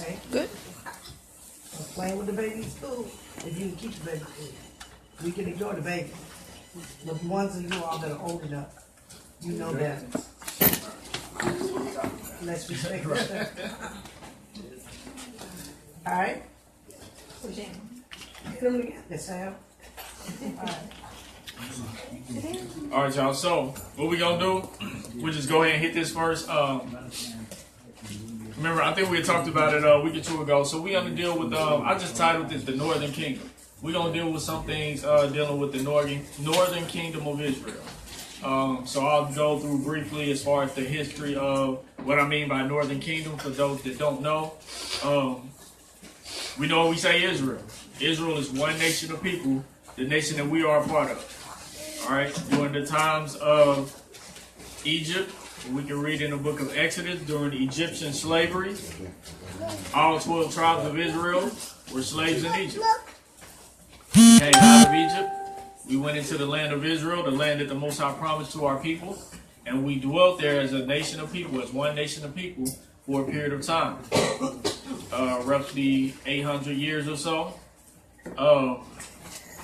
Okay. Good. I'm playing with the baby in school. If you can keep the baby cool. We can ignore the baby. The ones of you all that are old enough, you know that. Let's respect that. All right? Hit them again. Yes, Sam. All right. All right, y'all. So what we gonna do? We'll just go ahead and hit this first. Remember, I think we had talked about it a week or two ago. So we gonna deal with. I just titled this "The Northern Kingdom." We're gonna deal with some things dealing with the Northern Kingdom of Israel. So I'll go through briefly as far as the history of what I mean by Northern Kingdom for those that don't know. We know we say Israel. Israel is one nation of people, the nation that we are a part of. All right, during the times of Egypt, we can read in the book of Exodus, during Egyptian slavery, all 12 tribes of Israel were slaves in Egypt. We came out of Egypt, we went into the land of Israel, the land that the Most High promised to our people, and we dwelt there as a nation of people, as one nation of people, for a period of time, roughly 800 years or so.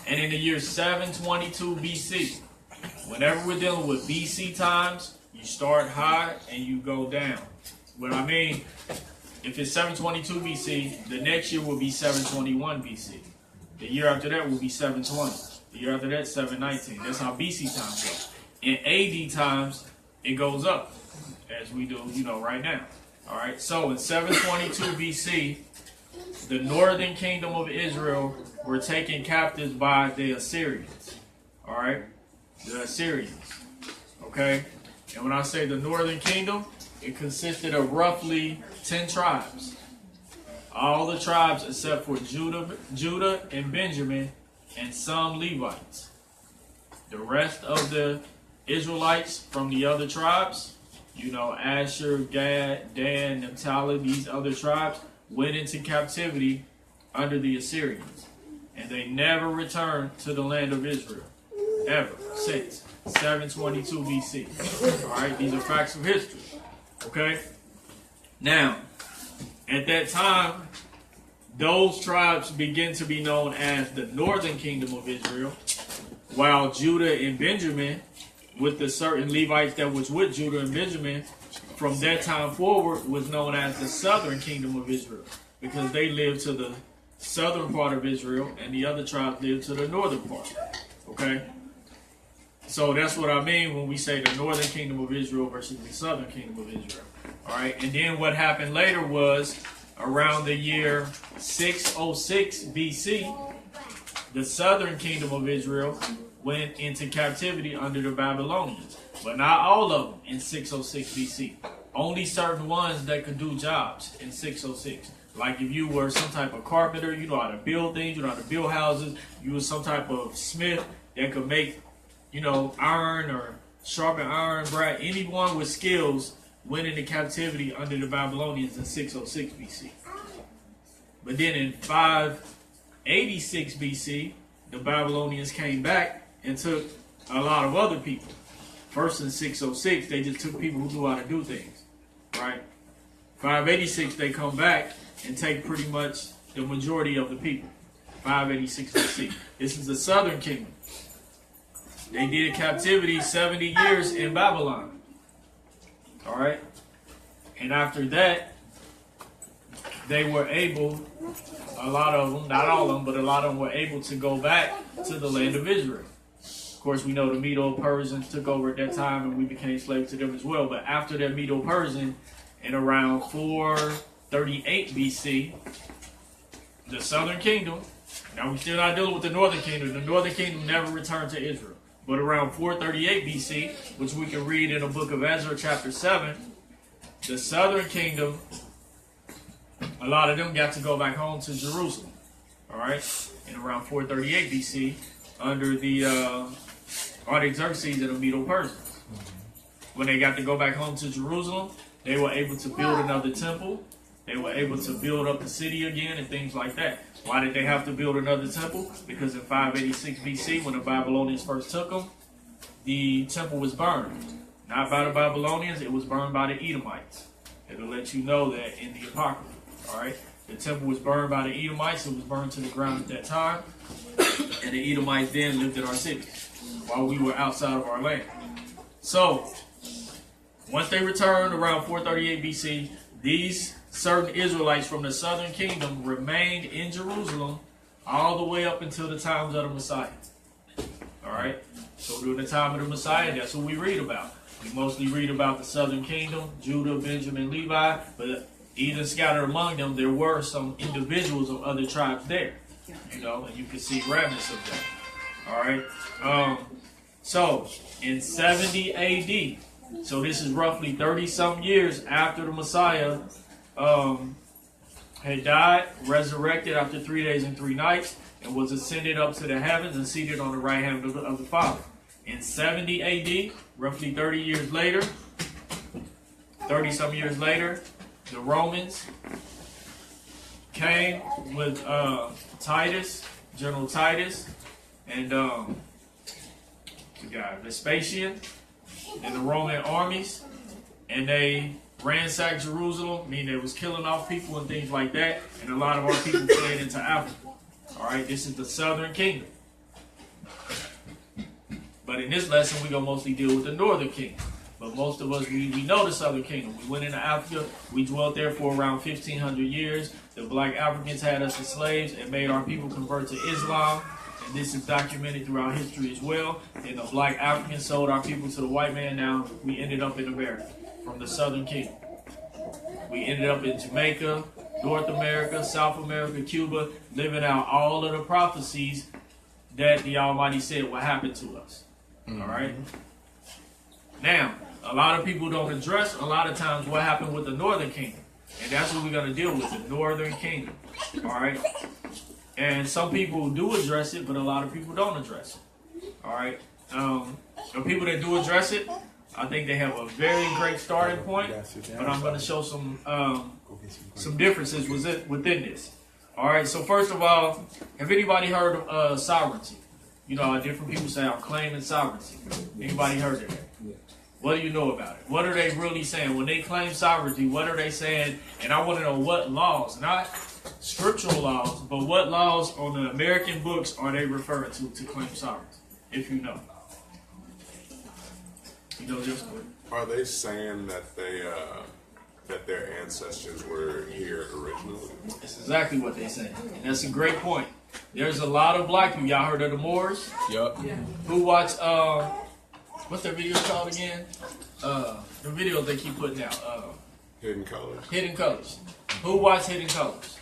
And in the year 722 BC, whenever we're dealing with BC times, you start high and you go down. What I mean, if it's 722 BC, the next year will be 721 BC. The year after that will be 720. The year after that, 719. That's how BC times go. In AD times, it goes up, as we do, right now. All right. So in 722 BC, the northern kingdom of Israel were taken captives by the Assyrians. All right, the Assyrians. Okay, and when I say the northern kingdom, it consisted of roughly 10 tribes. All the tribes except for Judah and Benjamin, and some Levites. The rest of the Israelites from the other tribes, Asher, Gad, Dan, Naphtali, these other tribes, went into captivity under the Assyrians. And they never returned to the land of Israel. Ever. Since 722 BC. Alright, these are facts of history. Okay? Now, at that time, those tribes begin to be known as the northern kingdom of Israel, while Judah and Benjamin, with the certain Levites that was with Judah and Benjamin, from that time forward was known as the southern kingdom of Israel, because they lived to the southern part of Israel and the other tribes lived to the northern part. Okay? So that's what I mean when we say the northern kingdom of Israel versus the southern kingdom of Israel. Alright, and then what happened later was around the year 606 BC, the southern kingdom of Israel went into captivity under the Babylonians. But not all of them in 606 BC. Only certain ones that could do jobs in 606. Like if you were some type of carpenter, you know how to build things, you know how to build houses. You were some type of smith that could make, iron or sharpen iron, right? Anyone with skills went into captivity under the Babylonians in 606 BC. But then in 586 BC, the Babylonians came back and took a lot of other people. First in 606, they just took people who knew how to do things, right? 586, they come back and take pretty much the majority of the people. 586 BC. This is the southern kingdom. They did captivity 70 years in Babylon. All right? And after that, they were able, a lot of them, not all of them, but a lot of them were able to go back to the land of Israel. Of course, we know the Medo-Persians took over at that time and we became slaves to them as well. But after that Medo-Persian, in around 438 BC, the southern kingdom, now we're still not dealing with the northern kingdom. The northern kingdom never returned to Israel. But around 438 BC, which we can read in the book of Ezra chapter 7, the southern kingdom, a lot of them got to go back home to Jerusalem. All right? In around 438 BC, under the Artaxerxes and the Medo-Persians. When they got to go back home to Jerusalem, they were able to build another temple. They were able to build up the city again and things like that. Why did they have to build another temple? Because in 586 BC, when the Babylonians first took them, the temple was burned. Not by the Babylonians, it was burned by the Edomites. It'll let you know that in the Apocrypha. All right, the temple was burned by the Edomites. It was burned to the ground at that time, and the Edomites then lived in our cities while we were outside of our land. So once they returned around 438 BC, these certain Israelites from the southern kingdom remained in Jerusalem all the way up until the times of the Messiah. All right, so during the time of the Messiah, that's what we read about. We mostly read about the southern kingdom, Judah, Benjamin, Levi, but even scattered among them, there were some individuals of other tribes there, you know, and you can see remnants of that. All right, so in 70 AD, so this is roughly 30-some years after the Messiah had died, resurrected after 3 days and 3 nights, and was ascended up to the heavens and seated on the right hand of the Father. In 70 AD, roughly 30 years later, 30-some years later, the Romans came with Titus, General Titus, and the guy Vespasian, and the Roman armies, and they ransacked Jerusalem, meaning they was killing off people and things like that, and a lot of our people fled into Africa. All right, this is the southern kingdom. But in this lesson, we're going to mostly deal with the northern kingdom. But most of us, we know the southern kingdom. We went into Africa. We dwelt there for around 1,500 years. The black Africans had us as slaves and made our people convert to Islam. And this is documented throughout history as well. And the black Africans sold our people to the white man. Now we ended up in America from the southern kingdom. We ended up in Jamaica, North America, South America, Cuba, living out all of the prophecies that the Almighty said would happen to us. All right? Now, a lot of people don't address a lot of times what happened with the northern kingdom. And that's what we're going to deal with, the northern kingdom. All right? And some people do address it, but a lot of people don't address it. All right? The people that do address it, I think they have a very great starting point, but I'm going to show some differences within this. All right, so first of all, have anybody heard of sovereignty? You know, different people say, I'm claiming sovereignty. Anybody heard of that? What do you know about it? What are they really saying? When they claim sovereignty, what are they saying? And I want to know what laws, not scriptural laws, but what laws on the American books are they referring to claim sovereignty, if you know? You know, just are they saying that that their ancestors were here originally? That's exactly what they say, and that's a great point. There's a lot of black people. Y'all heard of the Moors? Yup. Yeah. Who watch what's their video called again? The videos they keep putting out. Hidden Colors. Hidden Colors. Who watch Hidden Colors?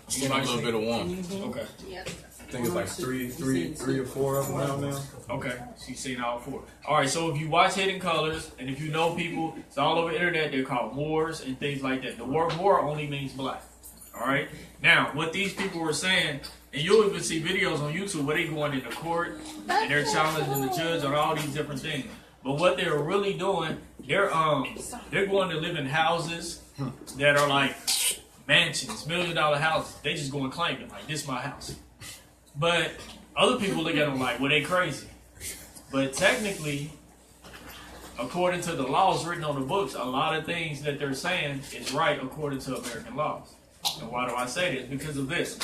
Seen a little bit of one. Okay. I think it's like three or four of them out now. Okay, so you've seen all 4. All right, so if you watch Hidden Colors, and if you know people, it's all over the internet, they're called Moors and things like that. The word Moor only means black. All right? Now, what these people were saying, and you'll even see videos on YouTube where they going into court, and they're challenging the judge on all these different things. But what they're really doing, they're going to live in houses that are like mansions, $1 million houses. They just go and claim it, like, this is my house. But other people look at them like, well, they crazy. But technically, according to the laws written on the books, a lot of things that they're saying is right according to American laws. And why do I say this? Because of this.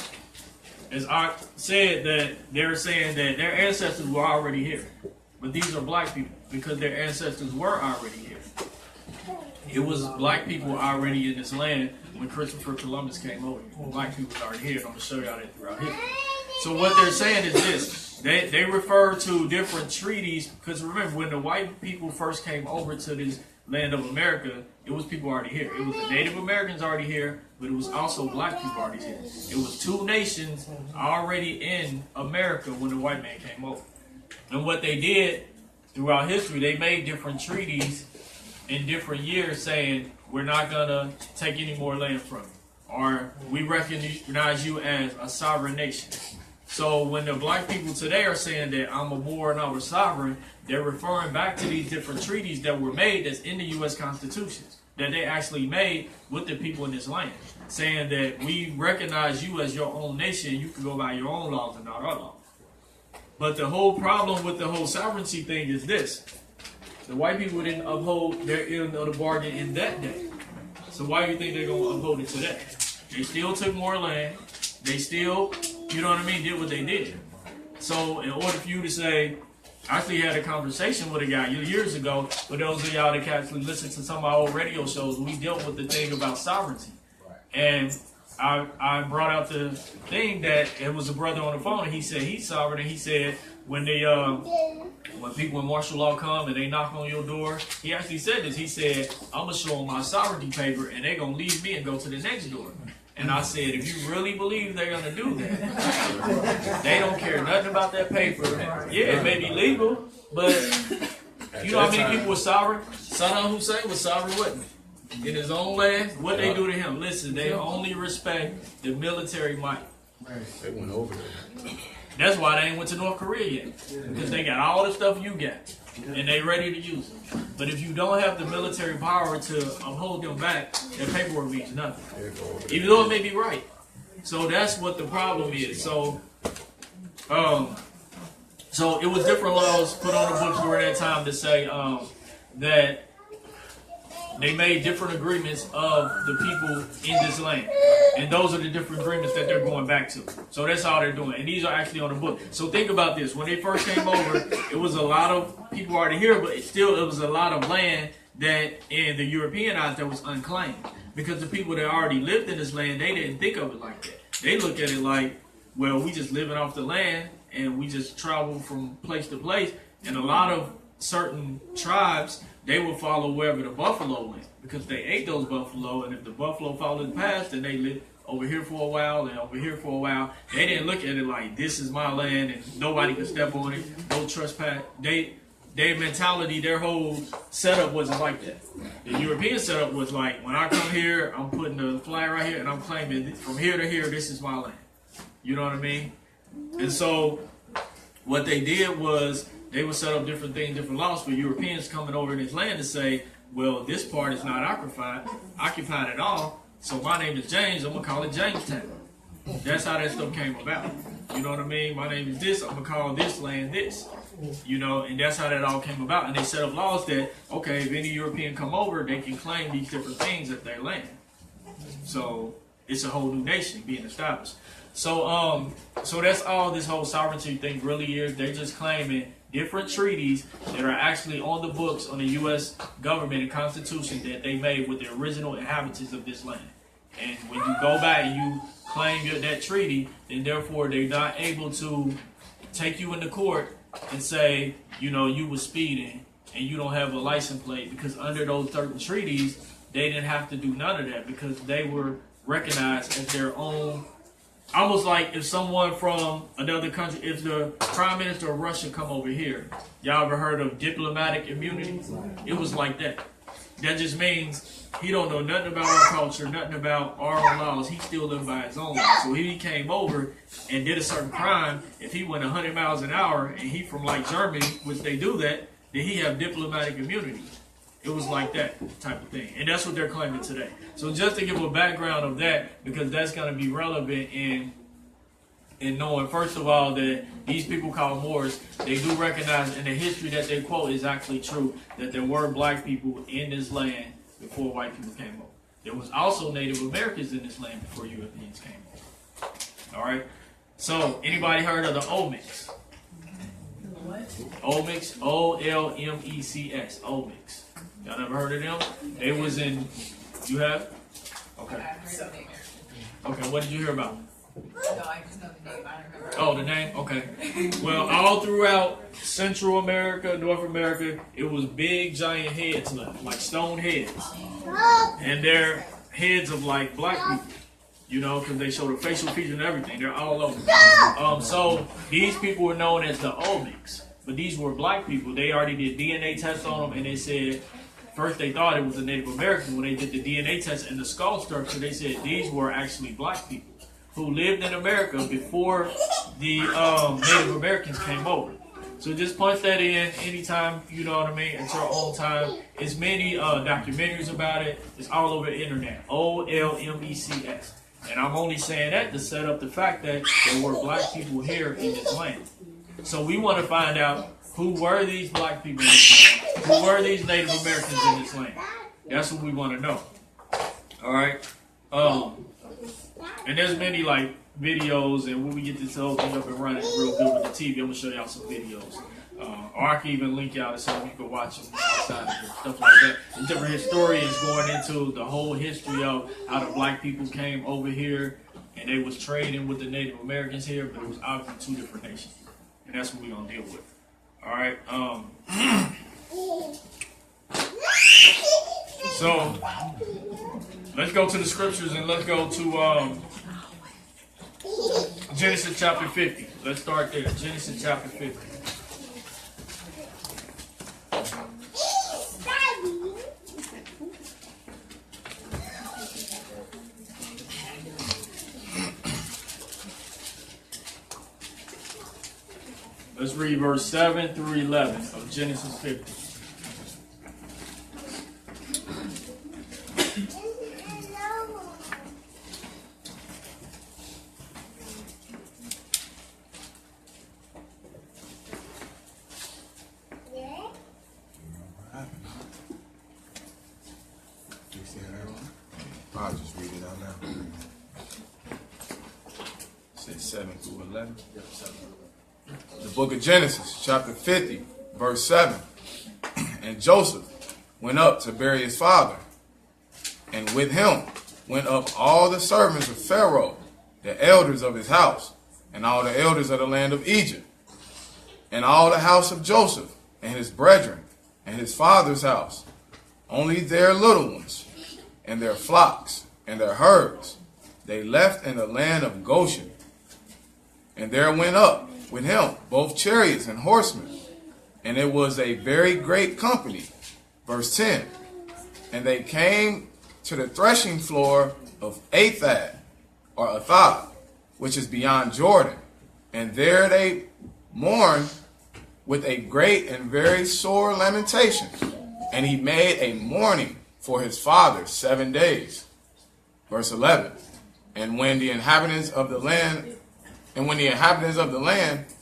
As Ach said, that they're saying that their ancestors were already here. But these are black people because their ancestors were already here. It was black people already in this land when Christopher Columbus came over. Black people were already here. And I'm going to show y'all that throughout history. So what they're saying is this. They refer to different treaties, because remember, when the white people first came over to this land of America, it was people already here. It was the Native Americans already here, but it was also black people already here. It was 2 nations already in America when the white man came over. And what they did throughout history, they made different treaties in different years saying, we're not going to take any more land from you, or we recognize you as a sovereign nation. So when the black people today are saying that I'm a Moor and I'm a sovereign, they're referring back to these different treaties that were made that's in the U.S. Constitution, that they actually made with the people in this land, saying that we recognize you as your own nation, you can go by your own laws and not our laws. But the whole problem with the whole sovereignty thing is this. The white people didn't uphold their end of the bargain in that day. So why do you think they're going to uphold it today? They still took more land. They still, you know what I mean, did what they did. So in order for you to say, I actually had a conversation with a guy years ago, for those of y'all that actually listen to some of our old radio shows, we dealt with the thing about sovereignty. And I brought out the thing that it was a brother on the phone, and he said he's sovereign, and he said when people in martial law come and they knock on your door, he actually said this. He said, I'm going to show them my sovereignty paper, and they're going to leave me and go to the next door. And I said, if you really believe they're going to do that, they don't care nothing about that paper. Yeah, it may be legal, but you know how many people were sovereign? Saddam Hussein was sovereign, wasn't he? In his own land, what they do to him? Listen, they only respect the military might. They went over there. That's why they ain't went to North Korea yet. Because they got all the stuff you got. And they ready to use it. But if you don't have the military power to hold them back, that paperwork means nothing. Even though it may be right. So that's what the problem is. So it was different laws put on the books during that time to say that they made different agreements of the people in this land. And those are the different agreements that they're going back to. So that's all they're doing. And these are actually on the book. So think about this. When they first came over, it was a lot of people already here, but it was a lot of land that in the European eyes that was unclaimed. Because the people that already lived in this land, they didn't think of it like that. They look at it like, well, we just living off the land and we just travel from place to place. And a lot of certain tribes, they will follow wherever the buffalo went because they ate those buffalo, and if the buffalo followed past, then they lived over here for a while and over here for a while. They didn't look at it like this is my land and nobody can step on it, no trespass. Their mentality, their whole setup wasn't like that. The European setup was like, when I come here, I'm putting the flag right here and I'm claiming from here to here, this is my land. You know what I mean? And so what they did was they would set up different things, different laws for Europeans coming over in this land to say, well, this part is not occupied at all. So my name is James, I'm going to call it Jamestown. That's how that stuff came about. You know what I mean? My name is this, I'm going to call this land this. You know, and that's how that all came about. And they set up laws that, okay, if any European come over, they can claim these different things at their land. So it's a whole new nation being established. So that's all this whole sovereignty thing really is. They're just claiming different treaties that are actually on the books on the U.S. government and constitution that they made with the original inhabitants of this land. And when you go back and you claim that treaty, then therefore they're not able to take you into court and say, you know, you were speeding and you don't have a license plate, because under those certain treaties, they didn't have to do none of that because they were recognized as their own. Almost like if someone from another country, if the prime minister of Russia come over here, y'all ever heard of diplomatic immunity? It was like that. That just means he don't know nothing about our culture, nothing about our own laws. He still living by his own laws. So if he came over and did a certain crime, if he went 100 miles an hour and he from like Germany, which they do that, then he have diplomatic immunity. It was like that type of thing. And that's what they're claiming today. So just to give a background of that, because that's going to be relevant in knowing, first of all, that these people called Moors, they do recognize, and the history that they quote is actually true, that there were black people in this land before white people came over. There was also Native Americans in this land before Europeans came over. All right? So, anybody heard of the Olmecs? What? Olmecs, O-L-M-E-C-S, Olmecs. Y'all never heard of them? They was in, you have? Okay. I've heard the name. Okay, what did you hear about? No, I just know the name. I don't remember. Oh, the name? Okay. Well, all throughout Central America, North America, it was big, giant heads left, like stone heads. And they're heads of like black people, you know, because they show the facial features and everything. They're all over. So these people were known as the Olmecs, but these were black people. They already did DNA tests on them, and they said, first they thought it was a Native American. When they did the DNA test and the skull structure, they said these were actually black people who lived in America before the Native Americans came over. So just punch that in anytime, you know what I mean, at your own time. There's many documentaries about it. It's all over the internet. O-L-M-E-C-S. And I'm only saying that to set up the fact that there were black people here in this land. So we want to find out who were these black people in this land? Who were these Native Americans in this land? That's what we want to know. All right. And there's many like videos, and when we get this whole thing up and running real good with the TV, I'm gonna show y'all some videos. Or I can even link y'all to some you can watch them outside of here, stuff like that. And different historians going into the whole history of how the black people came over here and they was trading with the Native Americans here, but it was obviously 2 different nations. And that's what we're gonna deal with. All right. So let's go to the scriptures and let's go to Genesis chapter 50. Let's start there. Genesis chapter 50. Let's read verse 7 through 11 of Genesis 50. I'll just read it out now. It says 7 through 11. The book of Genesis, chapter 50, verse 7. And Joseph went up to bury his father, and with him went up all the servants of Pharaoh, the elders of his house, and all the elders of the land of Egypt, and all the house of Joseph, and his brethren, and his father's house, only their little ones, and their flocks, and their herds, they left in the land of Goshen. And there went up with him both chariots and horsemen, and it was a very great company. Verse 10. And they came to the threshing floor of Athad, or Athad, which is beyond Jordan, and there they mourned with a great and very sore lamentation. And he made a mourning for his father 7 days. Verse 11. And when the inhabitants of the land,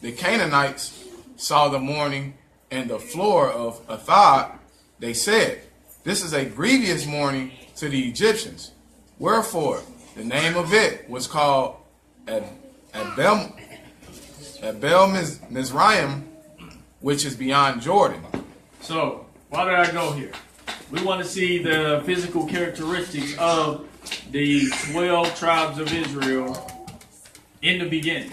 the Canaanites, saw the mourning and the floor of Athad, they said, this is a grievous mourning to the Egyptians. Wherefore the name of it was called Abel Mizraim, which is beyond Jordan. So, why did I go here? We want to see the physical characteristics of the 12 tribes of Israel in the beginning.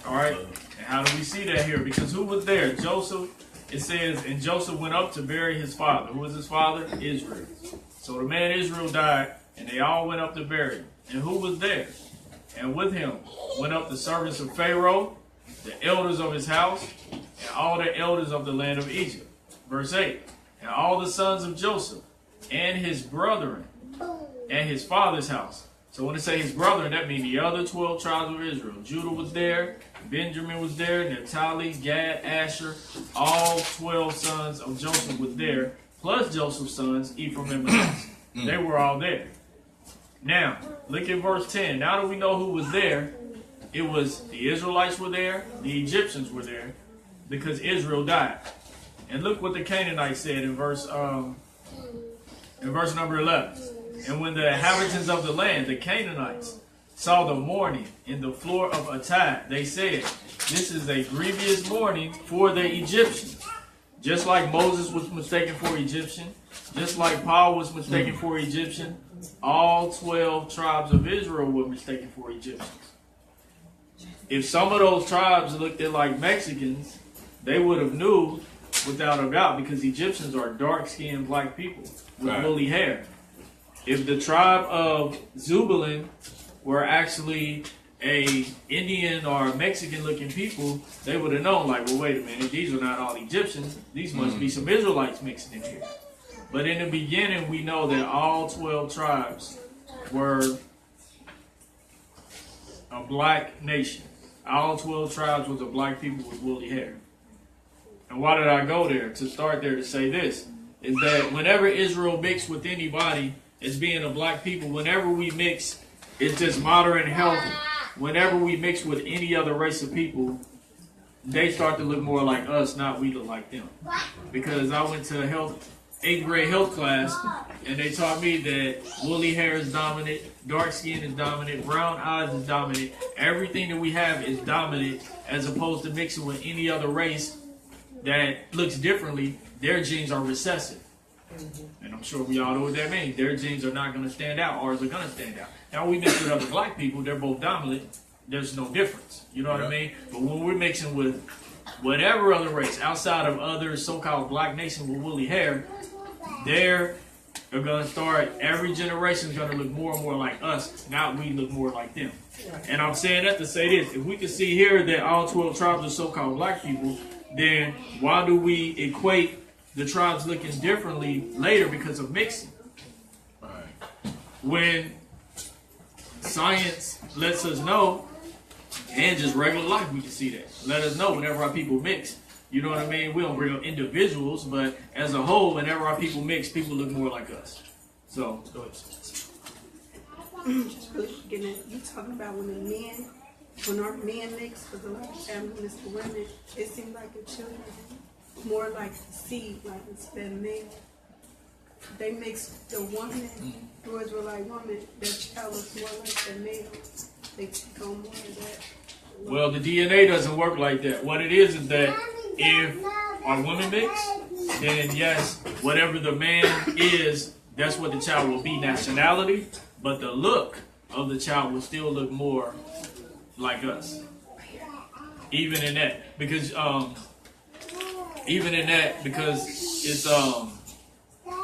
All right? And how do we see that here? Because who was there? Joseph. It says, and Joseph went up to bury his father. Who was his father? Israel. So the man Israel died, and they all went up to bury him. And who was there? And with him went up the servants of Pharaoh, the elders of his house, and all the elders of the land of Egypt. Verse 8. And all the sons of Joseph, and his brethren, and his father's house. So when it say his brethren, that means the other 12 tribes of Israel. Judah was there, Benjamin was there, Naphtali, Gad, Asher, all 12 sons of Joseph was there, plus Joseph's sons, Ephraim and Manasseh. They were all there. Now, look at verse 10. Now that we know who was there, it was the Israelites were there, the Egyptians were there, because Israel died. And look what the Canaanites said in verse number 11. And when the inhabitants of the land, the Canaanites, saw the mourning in the floor of Atad, they said, this is a grievous mourning for the Egyptians. Just like Moses was mistaken for Egyptian, just like Paul was mistaken for Egyptian, all 12 tribes of Israel were mistaken for Egyptians. If some of those tribes looked at like Mexicans, they would have knew without a doubt, because Egyptians are dark-skinned black people with woolly hair. If the tribe of Zebulun were actually a Indian or Mexican-looking people, they would have known, like, well, wait a minute, these are not all Egyptians. These must be some Israelites mixed in here. But in the beginning, we know that all 12 tribes were a black nation. All 12 tribes was a black people with woolly hair. And why did I go there? To start there to say this, is that whenever Israel mixed with anybody as being a black people, whenever we mix, it's just modern health. Whenever we mix with any other race of people, they start to look more like us, not we look like them. Because I went to health 8th grade health class, and they taught me that woolly hair is dominant, dark skin is dominant, brown eyes is dominant. Everything that we have is dominant, as opposed to mixing with any other race that looks differently. Their genes are recessive. And I'm sure we all know what that means. Their genes are not going to stand out. Ours are going to stand out. Now, we mix with other black people. They're both dominant. There's no difference. You know what I mean? But when we're mixing with whatever other race outside of other so-called black nations with woolly hair, they're going to start, every generation is going to look more and more like us. Now we look more like them. And I'm saying that to say this. If we can see here that all 12 tribes are so-called black people, then why do we equate the tribes looking differently later because of mixing? When science lets us know, and just regular life, we can see that. Let us know whenever our people mix. You know what I mean? We don't bring up individuals, but as a whole, whenever our people mix, people look more like us. So, go ahead. Just really getting it. You talking about when our men mix, because a lot of times when it's the women, it seems like the children more like the seed, like instead of male. They mix the woman, the Israelite woman, their child looks more like the male. They take on more of that. Well, the DNA doesn't work like that. What it is that if our women mix, then yes, whatever the man is, that's what the child will be, nationality, but the look of the child will still look more like us. Even in that, because it's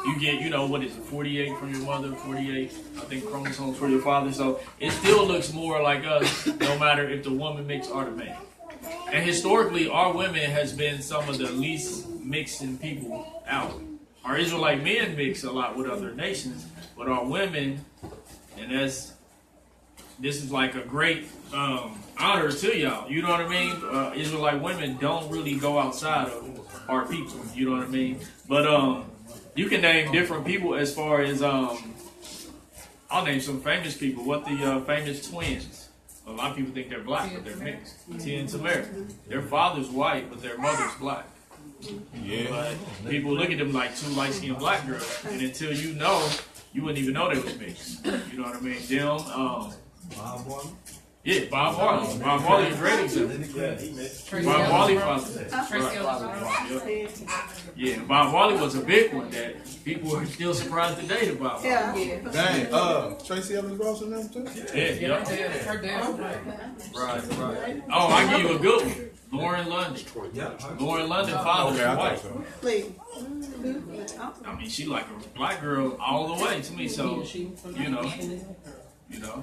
you get, you know, what is it, 48 from your mother, 48, I think, chromosomes for your father. So it still looks more like us, no matter if the woman mix or the man. And historically, our women has been some of the least mixing people out. Our Israelite men mix a lot with other nations, but our women, and this is like a great honor to y'all. You know what I mean? Israelite women don't really go outside of our people. You know what I mean? But you can name different people as far as I'll name some famous people. What the famous twins? A lot of people think they're black, but they're mixed. Tia and Tamara. Their father's white, but their mother's black. Yeah. But people look at them like two light-skinned black girls, and until you know, you wouldn't even know they was mixed. You know what I mean? Them. Bob Marley? Yeah, Bob Marley. Bob Marley is a great example. Bob Marley father. Yeah, Bob Marley was a big one that people are still surprised today about. Yeah. Dang, Tracy Evans Ross and them too? Yeah. Her dad. Right. Oh, I give you a good one. Lauren London. Lauren London father is white. Please. I mean, she like a black girl all the way to me, so, you know,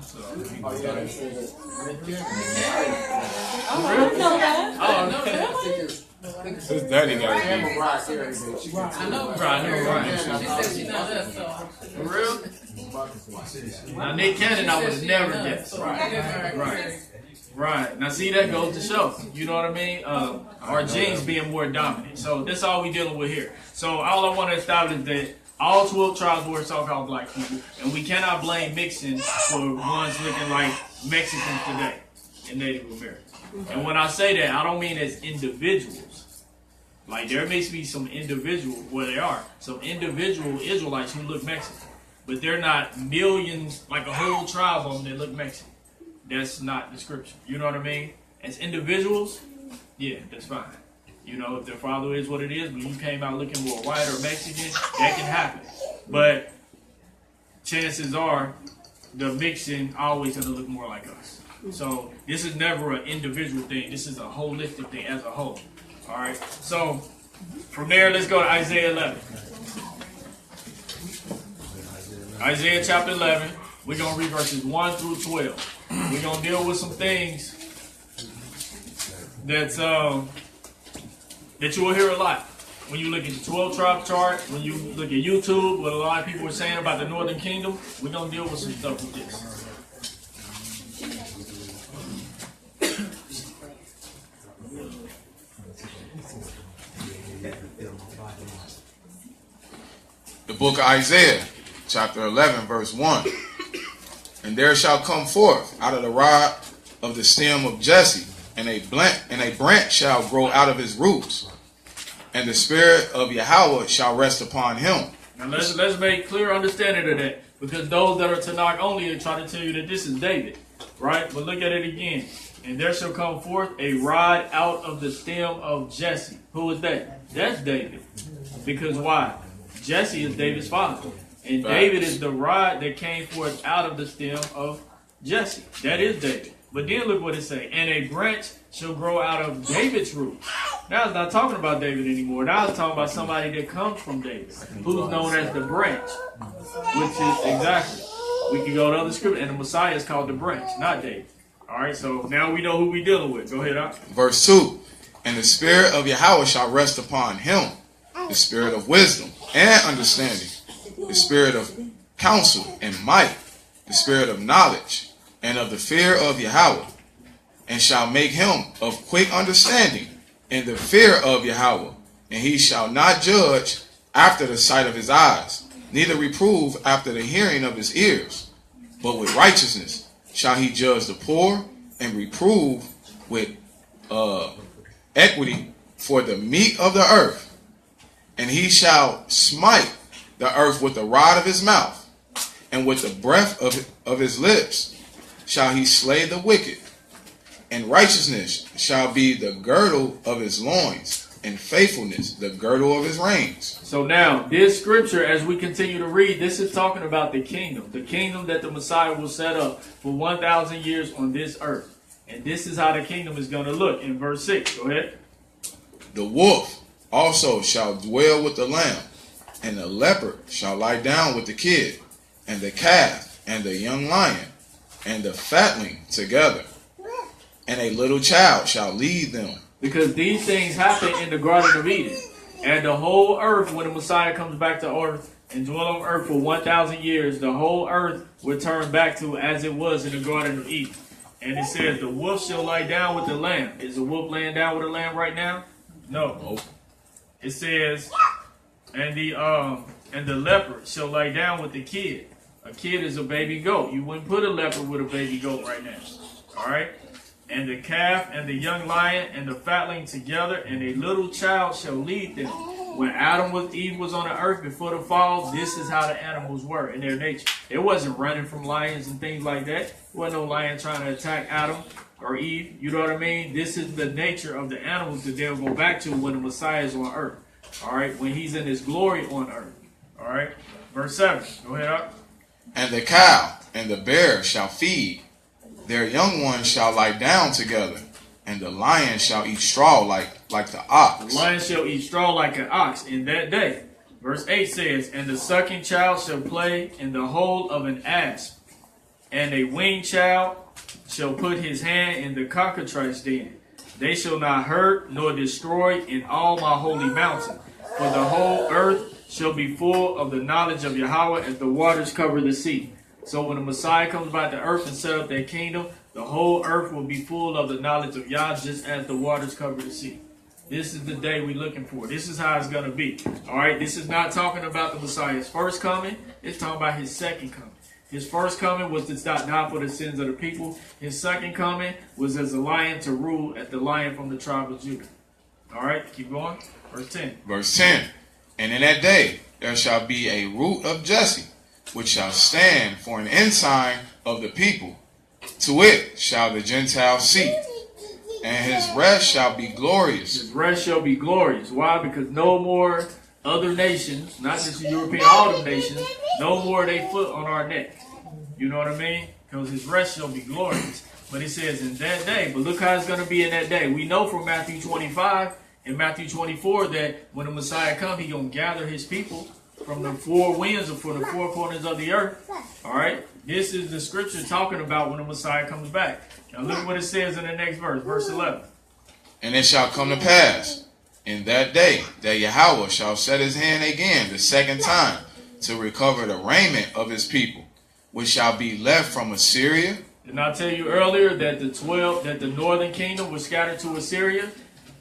so. His daddy got it. I know. Right. She said she not us, so. For real? Now, Nick Cannon, I would have never guessed. Right. Now, see, that goes to show. You know what I mean? Our genes being more dominant. So, that's all we dealing with here. So, all I want to establish is that all 12 tribes were so-called black people, and we cannot blame mixing for ones looking like Mexicans today and Native Americans. And when I say that, I don't mean as individuals. Like, there may be some individual, well, there are some individual Israelites who look Mexican, but they're not millions, like a whole tribe of them that look Mexican. That's not the scripture. You know what I mean? As individuals, yeah, that's fine. You know, if their father is what it is, but you came out looking more white or Mexican, that can happen. But chances are the mixing always going to look more like us. So this is never an individual thing. This is a holistic thing as a whole. All right. So from there, let's go to Isaiah 11. Isaiah chapter 11. We're going to read verses 1 through 12. We're going to deal with some things that's that you will hear a lot when you look at the 12 tribe chart, when you look at YouTube, what a lot of people are saying about the Northern Kingdom. We're going to deal with some stuff with this. The book of Isaiah, chapter 11, verse 1. And there shall come forth out of the rod of the stem of Jesse, and a branch shall grow out of his roots. And the spirit of Yahweh shall rest upon him. Now let's make clear understanding of that, because those that are Tanakh only are trying to tell you that this is David, right? But look at it again. And there shall come forth a rod out of the stem of Jesse. Who is that? That's David. Because why? Jesse is David's father. And David is the rod that came forth out of the stem of Jesse. That is David. But then look what it says. And a branch shall grow out of David's root. Now it's not talking about David anymore. Now it's talking about somebody that comes from David, who's known as the branch. Which is exactly. We can go to other scripture, and the Messiah is called the branch, not David. Alright, so now we know who we're dealing with. Go ahead, Ach. Verse 2. And the spirit of Yahweh shall rest upon him, the spirit of wisdom and understanding, the spirit of counsel and might, the spirit of knowledge and of the fear of Yahweh, and shall make him of quick understanding in the fear of Yahweh. And he shall not judge after the sight of his eyes, neither reprove after the hearing of his ears, but with righteousness shall he judge the poor, and reprove with equity for the meat of the earth. And he shall smite the earth with the rod of his mouth, and with the breath of his lips shall he slay the wicked. And righteousness shall be the girdle of his loins, and faithfulness the girdle of his reins. So now, this scripture, as we continue to read, this is talking about the kingdom that the Messiah will set up for 1,000 years on this earth. And this is how the kingdom is going to look in verse 6. Go ahead. The wolf also shall dwell with the lamb, and the leopard shall lie down with the kid, and the calf, and the young lion, and the fatling together. And a little child shall lead them. Because these things happen in the Garden of Eden. And the whole earth, when the Messiah comes back to earth and dwell on earth for 1,000 years, the whole earth will turn back to as it was in the Garden of Eden. And it says, the wolf shall lie down with the lamb. Is the wolf laying down with the lamb right now? No. It says, and the leopard shall lie down with the kid. A kid is a baby goat. You wouldn't put a leopard with a baby goat right now. All right? And the calf and the young lion and the fatling together, and a little child shall lead them. When Eve was on the earth before the fall, this is how the animals were in their nature. It wasn't running from lions and things like that. There wasn't no lion trying to attack Adam or Eve. You know what I mean? This is the nature of the animals that they'll go back to when the Messiah is on earth. All right? When he's in his glory on earth. All right? Verse 7. Go ahead up. And the cow and the bear shall feed. Their young ones shall lie down together, and the lion shall eat straw like the ox. The lion shall eat straw like an ox in that day. Verse 8 says, and the sucking child shall play in the hole of an asp, and a weaned child shall put his hand in the cockatrice den. They shall not hurt nor destroy in all my holy mountain, for the whole earth shall be full of the knowledge of Yahweh as the waters cover the sea. So when the Messiah comes back to earth and set up their kingdom, the whole earth will be full of the knowledge of Yah, just as the waters cover the sea. This is the day we're looking for. This is how it's going to be. All right, this is not talking about the Messiah's first coming. It's talking about his second coming. His first coming was to die for the sins of the people. His second coming was as a lion to rule as the lion from the tribe of Judah. All right, keep going. Verse 10. Verse 10. And in that day there shall be a root of Jesse, which shall stand for an ensign of the people. To it shall the Gentiles seek, and his rest shall be glorious. His rest shall be glorious. Why? Because no more other nations, not just the European, all the nations, no more they foot on our neck. You know what I mean? Because his rest shall be glorious. But it says in that day, but look how it's going to be in that day. We know from Matthew 25 and Matthew 24 that when the Messiah comes, he's going to gather his people from the four winds or from the four corners of the earth. All right. This is the scripture talking about when the Messiah comes back. Now look at what it says in the next verse, verse 11. And it shall come to pass in that day that Yahweh shall set his hand again the second time to recover the raiment of his people, which shall be left from Assyria. Didn't I tell you earlier that the northern kingdom was scattered to Assyria?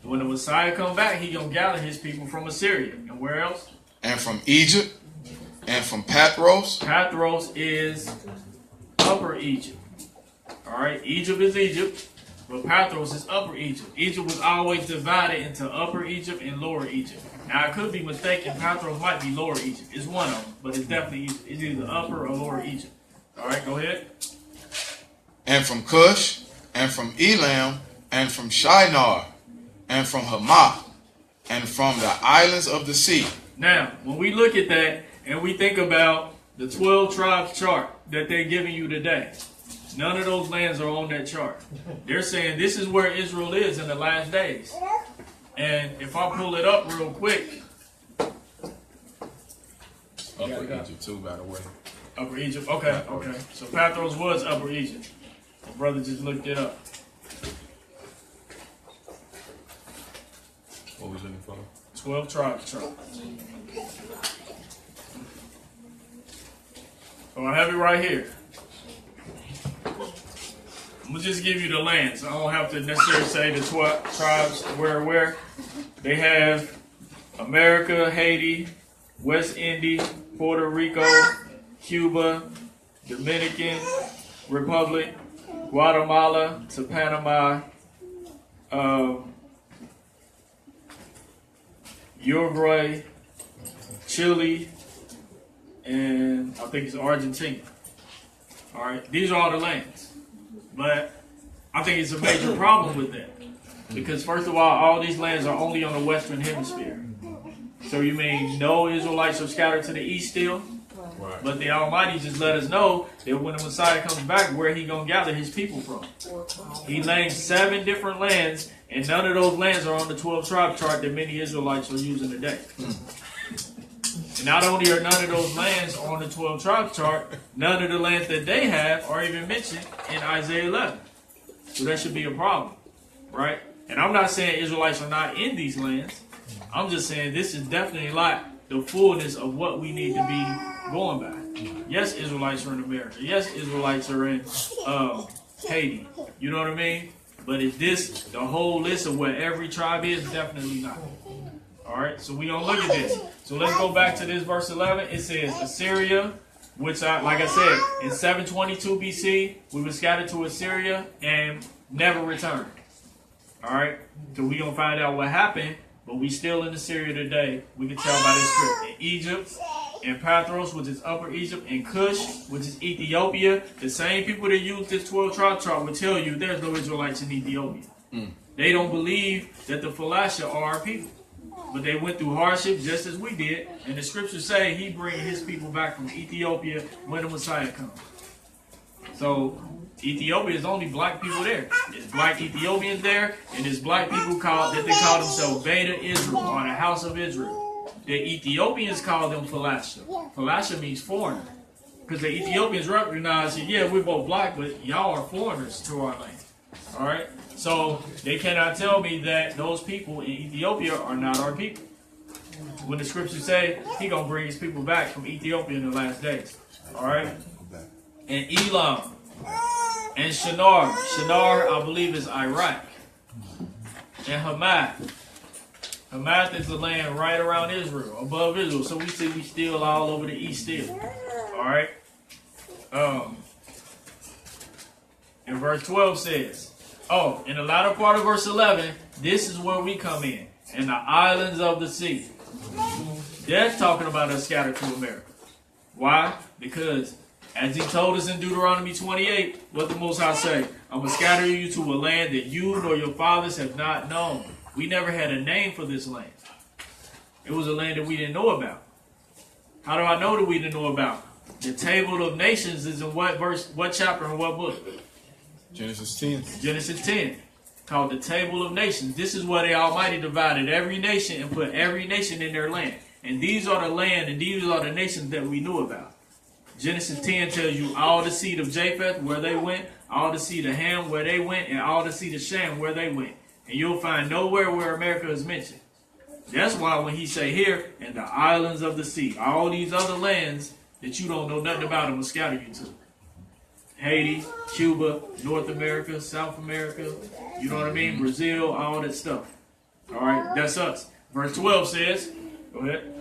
When the Messiah come back, he gonna gather his people from Assyria. And where else? And from Egypt, and from Pathros. Pathros is Upper Egypt. All right, Egypt is Egypt, but Pathros is Upper Egypt. Egypt was always divided into Upper Egypt and Lower Egypt. Now, I could be mistaken. Pathros might be Lower Egypt. It's one of them, but it's definitely Egypt. It's either Upper or Lower Egypt. All right, go ahead. And from Cush, and from Elam, and from Shinar, and from Hamath, and from the islands of the sea. Now, when we look at that and we think about the 12 tribes chart that they're giving you today, none of those lands are on that chart. They're saying this is where Israel is in the last days. And if I pull it up real quick. Upper Egypt too, by the way. Upper Egypt. Okay. So Pathros was Upper Egypt. My brother just looked it up. What was looking for? 12 tribes chart. So I have it right here. I'm going to just give you the lands. I don't have to necessarily say the 12 tribes where. They have America, Haiti, West Indies, Puerto Rico, Cuba, Dominican Republic, Guatemala to Panama, Uruguay, Chile, and I think it's Argentina. All right, these are all the lands. But I think it's a major problem with that. Because first of all these lands are only on the Western Hemisphere. So you mean no Israelites are scattered to the east still? Right. But the Almighty just let us know that when the Messiah comes back, where he going to gather his people from. He named 7 different lands, and none of those lands are on the 12 tribe chart that many Israelites are using today. And not only are none of those lands on the 12 tribe chart, none of the lands that they have are even mentioned in Isaiah 11. So that should be a problem, right? And I'm not saying Israelites are not in these lands. I'm just saying this is definitely like the fullness of what we need to be going by. Yes, Israelites are in America. Yes, Israelites are in Haiti. You know what I mean? But is this the whole list of where every tribe is? Definitely not. All right, so we gonna look at this. So let's go back to this verse 11. It says Assyria, which like I said, in 722 BC, we were scattered to Assyria and never returned. All right, so we gonna find out what happened, but we still in Assyria today. We can tell by this script. In Egypt, in Pathros, which is Upper Egypt, and Cush, which is Ethiopia, the same people that use this 12 tribe chart will tell you there's no Israelites in Ethiopia. They don't believe that the Phalasha are our people. But they went through hardship just as we did. And the scriptures say he bring his people back from Ethiopia when the Messiah comes. So Ethiopia is only black people there. There's black Ethiopians there, and there's black people that they call themselves Beta Israel, or the house of Israel. The Ethiopians call them Phalasha. Phalasha means foreigner. Because the Ethiopians recognize, yeah, we're both black, but y'all are foreigners to our land. All right? So they cannot tell me that those people in Ethiopia are not our people. When the scriptures say he going to bring his people back from Ethiopia in the last days. All right? And Elam and Shinar. Shinar, I believe, is Iraq. And Hamath. Hamath is the land right around Israel, above Israel. So we see we still all over the east still. All right? And verse 12 says, in the latter part of verse 11, this is where we come in the islands of the sea. That's talking about us scattered to America. Why? Because as he told us in Deuteronomy 28, what the Most High say, I'm going to scatter you to a land that you nor your fathers have not known. We never had a name for this land. It was a land that we didn't know about. How do I know that we didn't know about? The table of nations is in what verse, what chapter, and what book? Genesis 10. Genesis 10, called the Table of Nations. This is where the Almighty divided every nation and put every nation in their land. And these are the land and these are the nations that we knew about. Genesis 10 tells you all the seed of Japheth, where they went, all the seed of Ham, where they went, and all the seed of Shem, where they went. And you'll find nowhere where America is mentioned. That's why when he say here, in the islands of the sea, all these other lands that you don't know nothing about, I'm going to scatter you to. Haiti, Cuba, North America, South America, you know what I mean? Brazil, all that stuff. All right, that's us. Verse 12 says, go ahead.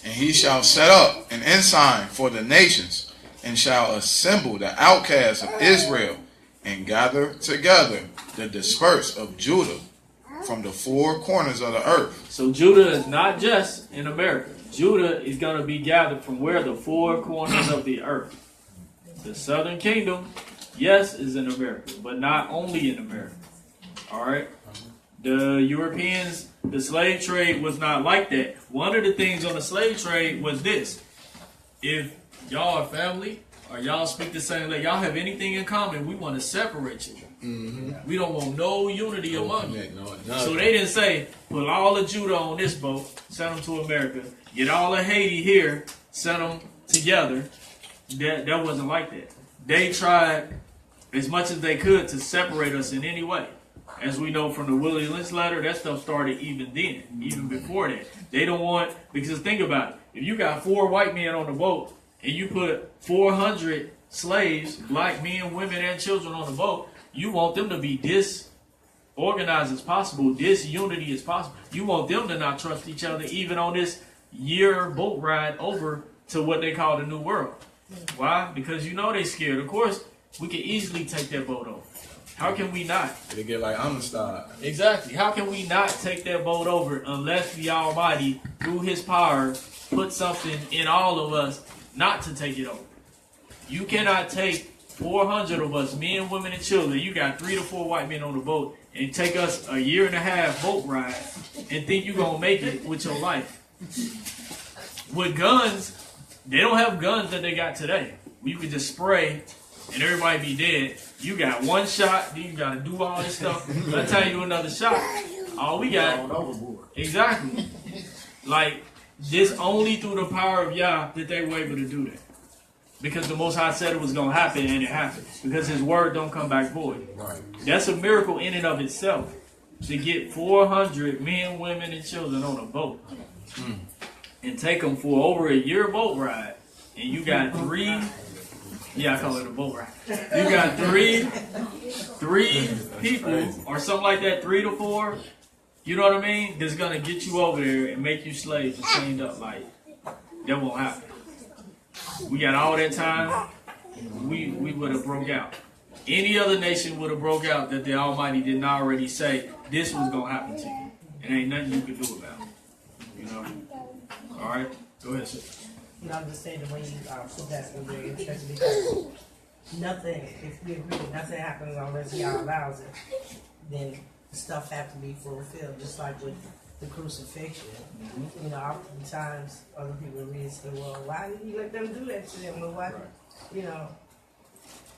And he shall set up an ensign for the nations, and shall assemble the outcasts of Israel, and gather together the dispersed of Judah from the four corners of the earth. So Judah is not just in America. Judah is going to be gathered from where? The four corners of the earth. The southern kingdom, yes, is in America, but not only in America. All right? The Europeans, the slave trade was not like that. One of the things on the slave trade was this. If y'all are family, or y'all speak the same language, y'all have anything in common, we want to separate you. We don't want no unity among you. So they didn't say, put all of Judah on this boat, send them to America. Get all of Haiti here, send them together. That wasn't like that. They tried as much as they could to separate us in any way. As we know from the Willie Lynch letter, that stuff started even then, even before that. They don't want, because think about it. If you got 4 white men on the boat and you put 400 slaves, black men, women, and children on the boat, you want them to be disorganized as possible, disunity as possible. You want them to not trust each other even on this year boat ride over to what they call the New World. Why? Because you know they're scared. Of course, we can easily take that boat over. How can we not? They get like Amistad. Exactly. How can we not take that boat over unless the Almighty, through His power, put something in all of us not to take it over? You cannot take 400 of us, men, women, and children. You got 3 to 4 white men on the boat and take us a year and a half boat ride and think you're going to make it with your life. With guns, they don't have guns that they got today. You can just spray and everybody be dead. You got one shot, then you got to do all this stuff. By the time you do another shot, all we got... Exactly. Like, this only through the power of Yah that they were able to do that. Because the Most High said it was going to happen, and it happened. Because His word don't come back void. Right. That's a miracle in and of itself. To get 400 men, women, and children on a boat. And take them for over a year boat ride. And you got 3... Yeah, I call it a boat ride. You got three people, or something like that, 3 to 4. You know what I mean? That's going to get you over there and make you slaves and chained up. Like, that won't happen. We got all that time, we would have broke out. Any other nation would have broke out that the Almighty didn't already say this was going to happen to you. It ain't nothing you can do about it. You know? All right? Go ahead, sir. You know, I'm just saying the way you put that in very interesting because nothing, if we agree that nothing happens unless Yah allows it, then stuff has to be fulfilled, just like with the crucifixion. You know, oftentimes other people read and say, well, why did He let them do that to them? Well, why, you know,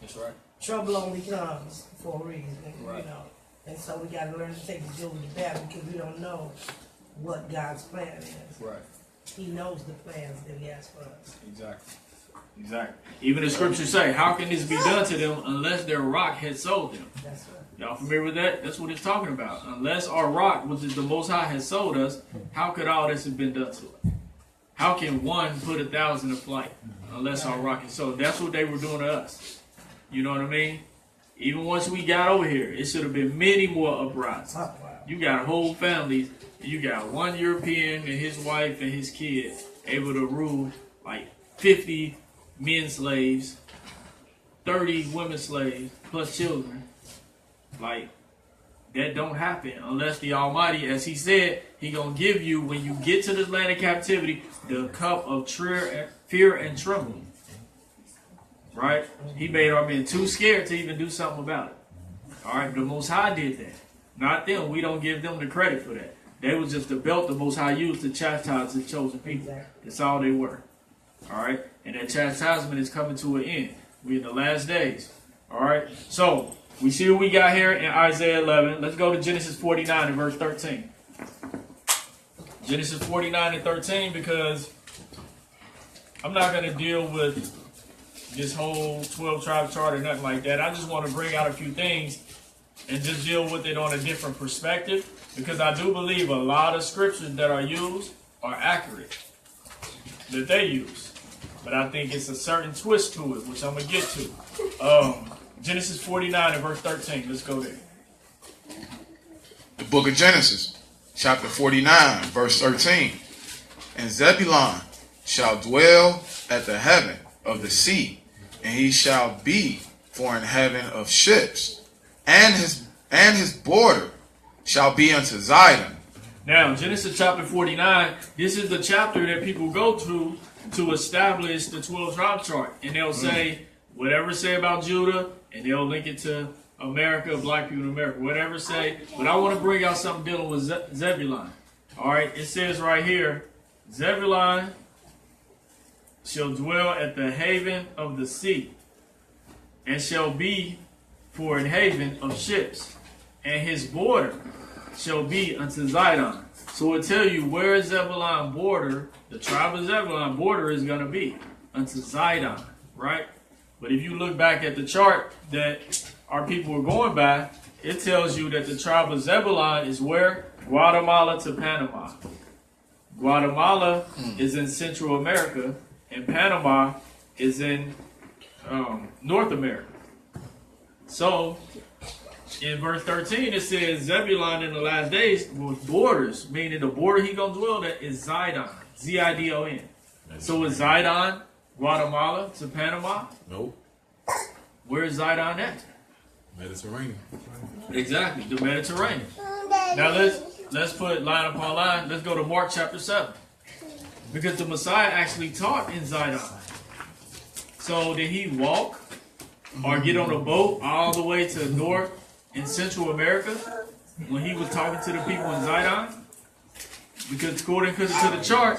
That's right. trouble only comes for a reason, Right. you know. And so we got to learn to take the good with the bad because we don't know what God's plan is. Right. He knows the plans that He has for us. Exactly. Exactly. Even the scriptures say, how can this be done to them unless their rock had sold them? That's right. Y'all familiar with that? That's what it's talking about. Unless our rock, which is the Most High, has sold us, how could all this have been done to us? How can one put 1,000 to flight unless our rock is sold? That's what they were doing to us. You know what I mean? Even once we got over here, it should have been many more uprisings. Oh, wow. You got whole families. You got one European and his wife and his kid able to rule like 50 men slaves, 30 women slaves, plus children. Like, that don't happen unless the Almighty, as He said, He gonna give you, when you get to this land of captivity, the cup of fear and trembling. Right? He made our men too scared to even do something about it. Alright, the Most High did that. Not them. We don't give them the credit for that. They was just the belt the Most High used to chastise His chosen people. That's all they were. Alright? And that chastisement is coming to an end. We're in the last days. Alright? So, we see what we got here in Isaiah 11. Let's go to Genesis 49 and verse 13. Genesis 49 and 13, because I'm not going to deal with this whole 12 tribe chart or nothing like that. I just want to bring out a few things and just deal with it on a different perspective, because I do believe a lot of scriptures that are used are accurate, that they use. But I think it's a certain twist to it, which I'm going to get to. Genesis 49 and verse 13. Let's go there. The book of Genesis, chapter 49, verse 13. And Zebulun shall dwell at the heaven of the sea, and he shall be for for an heaven of ships, and his border shall be unto Zidon. Now, Genesis chapter 49, this is the chapter that people go to establish the 12 tribe chart. And they'll say, whatever say about Judah, and they'll link it to America, black people in America, whatever say. But I want to bring out something dealing with Zebulun. All right, it says right here, Zebulun shall dwell at the haven of the sea, and shall be for an haven of ships, and his border shall be unto Zidon. So it'll tell you where Zebulun border, the tribe of Zebulun border is going to be, unto Zidon, right? But if you look back at the chart that our people are going by, it tells you that the tribe of Zebulun is where? Guatemala to Panama. Guatemala is in Central America, and Panama is in North America. So, in verse 13, it says, Zebulun in the last days with borders, meaning the border he going to dwell at is Zidon, Z-I-D-O-N. So is Zidon Guatemala to Panama? Nope. Where is Zidon at? Mediterranean. Exactly, the Mediterranean. Now let's put line upon line. Let's go to Mark chapter 7. Because the Messiah actually taught in Zidon. So did he walk or get on a boat all the way to North and Central America when he was talking to the people in Zidon? Because according to the chart,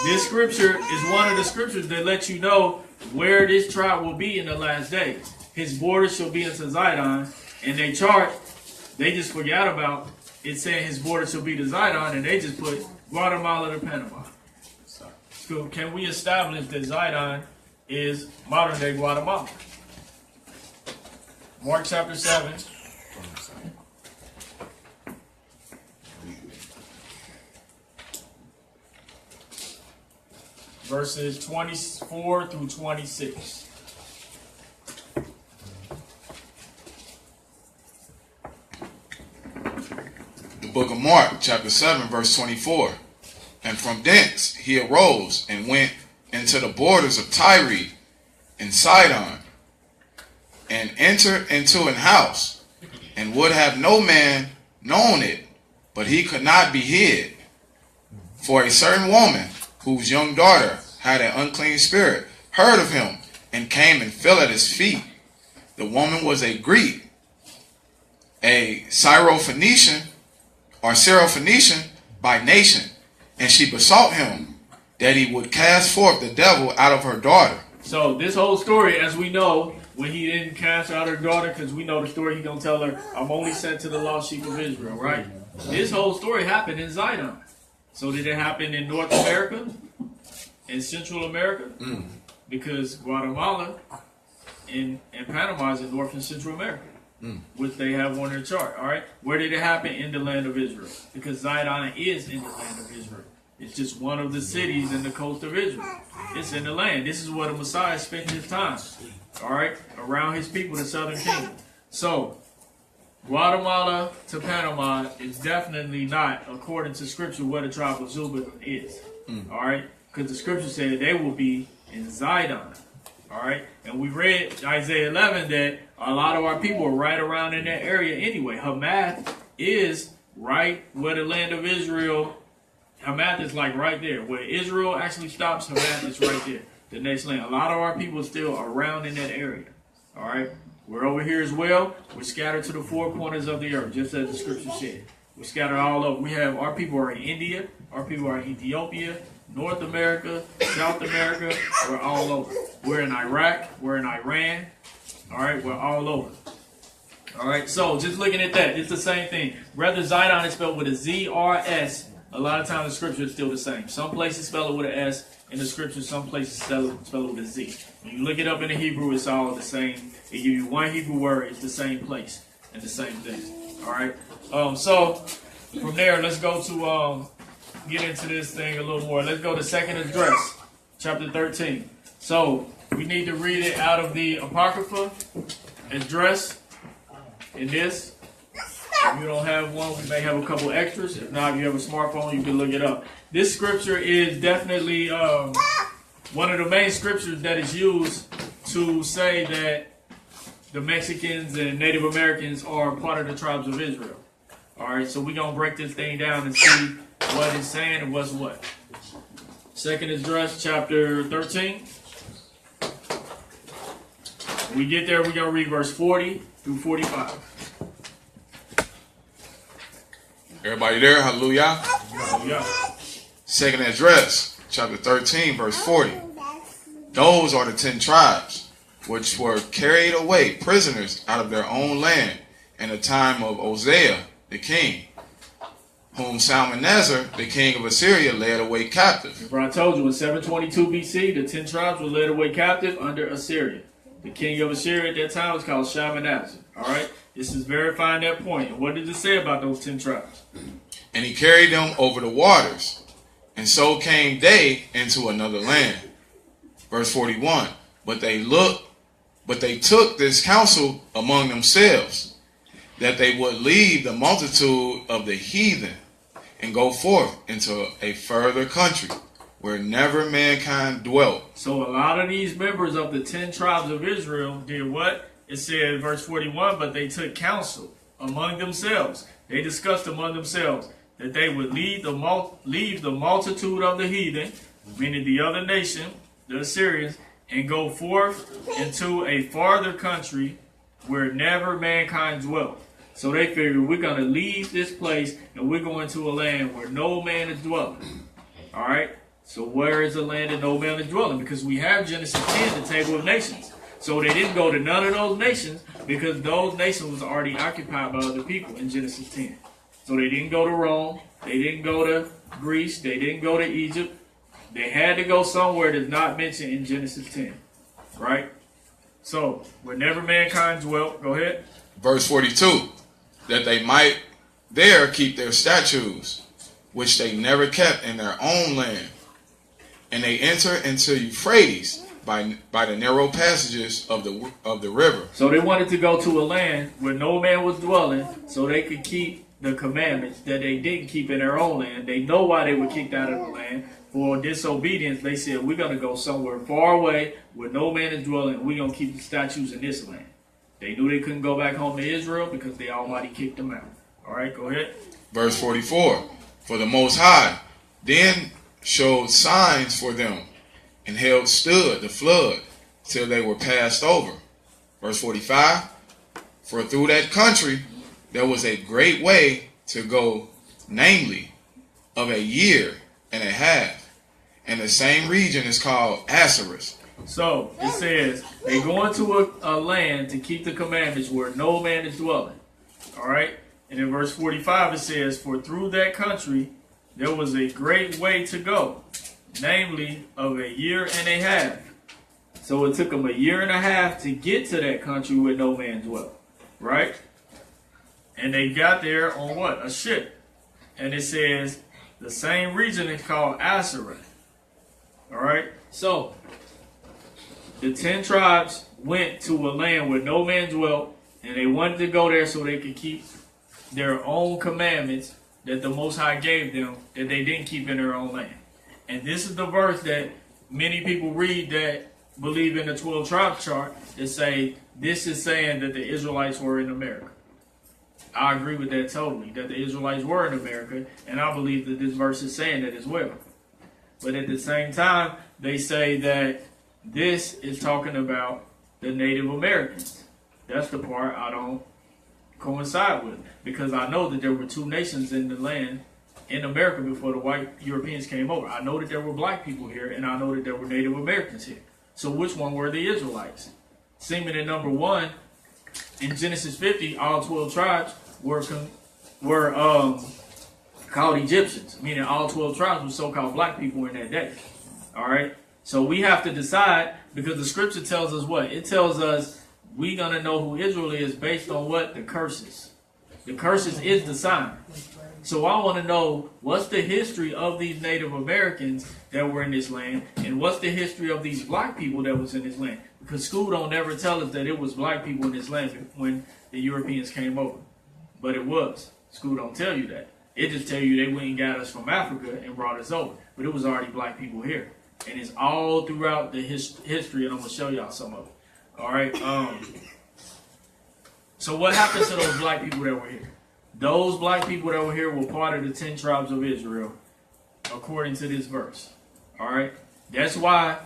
this scripture is one of the scriptures that let you know where this tribe will be in the last days. His border shall be into Zidon, and they chart, they just forgot about it saying his border shall be to Zidon, and they just put Guatemala to Panama. So can we establish that Zidon is modern day Guatemala? Mark chapter 7. Verses 24 through 26. The book of Mark, chapter 7, verse 24. And from thence he arose and went into the borders of Tyre and Sidon, and entered into an house, and would have no man known it, but he could not be hid. For a certain woman, whose young daughter had an unclean spirit, heard of him, and came and fell at his feet. The woman was a Greek, a Syrophoenician by nation, and she besought him that he would cast forth the devil out of her daughter. So this whole story, as we know, when he didn't cast out her daughter, because we know the story, he gonna tell her, I'm only sent to the lost sheep of Israel, right? This whole story happened in Zidon. So did it happen in North America? In Central America? Because Guatemala and Panama is in North and Central America, which they have on their chart, all right? Where did it happen? In the land of Israel. Because Zidon is in the land of Israel. It's just one of the cities in the coast of Israel. It's in the land. This is where the Messiah spent his time, all right? Around his people, the southern kingdom. So, Guatemala to Panama is definitely not, according to scripture, where the tribe of Zebulun is. All right? Because the scripture said they will be in Zidon. All right? And we read Isaiah 11 that a lot of our people are right around in that area anyway. Hamath is right where the land of Israel, Hamath is like right there. Where Israel actually stops, Hamath is right there. The next land. A lot of our people are still around in that area. All right? We're over here as well. We're scattered to the four corners of the earth, just as the scripture said. We're scattered all over. We have our people are in India, our people are in Ethiopia, North America, South America. We're all over. We're in Iraq. We're in Iran. All right, we're all over. All right, so just looking at that, it's the same thing. Rather, Zidon is spelled with a Z-R-S. A lot of times the scripture is still the same. Some places spell it with an S in the scripture. Some places spell it with a Z. When you look it up in the Hebrew, it's all the same. They give you one Hebrew word. It's the same place and the same thing. All right. So from there, let's go to get into this thing a little more. Let's go to Second Address, chapter 13. So we need to read it out of the Apocrypha address in this. If you don't have one, we may have a couple extras. If not, if you have a smartphone, you can look it up. This scripture is definitely one of the main scriptures that is used to say that the Mexicans and Native Americans are part of the tribes of Israel. All right, so we're going to break this thing down and see what it's saying and what's what. Second Esdras, chapter 13. When we get there, we're going to read verse 40 through 45. Everybody there? Hallelujah. Hallelujah. Second Esdras, chapter 13, verse 40. Those are the 10 tribes which were carried away prisoners out of their own land in the time of Hosea the king, whom Salmanasar the king of Assyria led away captive. Remember I told you in 722 BC, the 10 tribes were led away captive under Assyria. The king of Assyria at that time was called Shalmaneser. All right, this is verifying that point. And what did it say about those 10 tribes? And he carried them over the waters, and so came they into another land. Verse 41. But they took this counsel among themselves, that they would leave the multitude of the heathen and go forth into a further country where never mankind dwelt. So a lot of these members of the 10 tribes of Israel did what? It said, verse 41, but they took counsel among themselves. They discussed among themselves that they would leave the multitude of the heathen, meaning the other nation, the Assyrians, and go forth into a farther country where never mankind dwelt. So they figured, we're going to leave this place and we're going to a land where no man is dwelling. All right? So where is the land that no man is dwelling? Because we have Genesis 10, the table of nations. So they didn't go to none of those nations because those nations was already occupied by other people in Genesis 10. So they didn't go to Rome. They didn't go to Greece. They didn't go to Egypt. They had to go somewhere that's not mentioned in Genesis 10. Right? So, whenever mankind dwelt, go ahead. Verse 42. That they might there keep their statutes, which they never kept in their own land. And they enter into Euphrates by the narrow passages of the river. So they wanted to go to a land where no man was dwelling so they could keep the commandments that they didn't keep in their own land. They know why they were kicked out of the land. For disobedience, they said, we're going to go somewhere far away where no man is dwelling, and we're going to keep the statutes in this land. They knew they couldn't go back home to Israel because the Almighty kicked them out. All right, go ahead. Verse 44. For the Most High then showed signs for them, and held stood the flood till they were passed over. Verse 45. For through that country there was a great way to go, namely, of a year and a half. And the same region is called Assyria. So it says they go into a land to keep the commandments where no man is dwelling. All right. And in verse 45 it says, for through that country there was a great way to go, namely of a year and a half. So it took them a year and a half to get to that country where no man dwelt. Right. And they got there on what? A ship. And it says the same region is called Assyria. All right. So the 10 tribes went to a land where no man dwelt, and they wanted to go there so they could keep their own commandments that the Most High gave them that they didn't keep in their own land. And this is the verse that many people read that believe in the 12 tribe chart that say this is saying that the Israelites were in America. I agree with that totally, that the Israelites were in America, and I believe that this verse is saying that as well. But at the same time, they say that this is talking about the Native Americans. That's the part I don't coincide with, because I know that there were two nations in the land in America before the white Europeans came over. I know that there were black people here, and I know that there were Native Americans here. So which one were the Israelites? Seeming at number one, in Genesis 50, all 12 tribes were called Egyptians, meaning all 12 tribes were so-called black people in that day. All right? So we have to decide, because the scripture tells us what? It tells us we're going to know who Israel is based on what? The curses. The curses is the sign. So I want to know, what's the history of these Native Americans that were in this land, and what's the history of these black people that was in this land? Because school don't ever tell us that it was black people in this land when the Europeans came over. But it was. School don't tell you that. It just tell you they went and got us from Africa and brought us over. But it was already black people here. And it's all throughout the history, and I'm going to show y'all some of it. All right. So what happens to those black people that were here? Those black people that were here were part of the 10 tribes of Israel, according to this verse. All right? That's why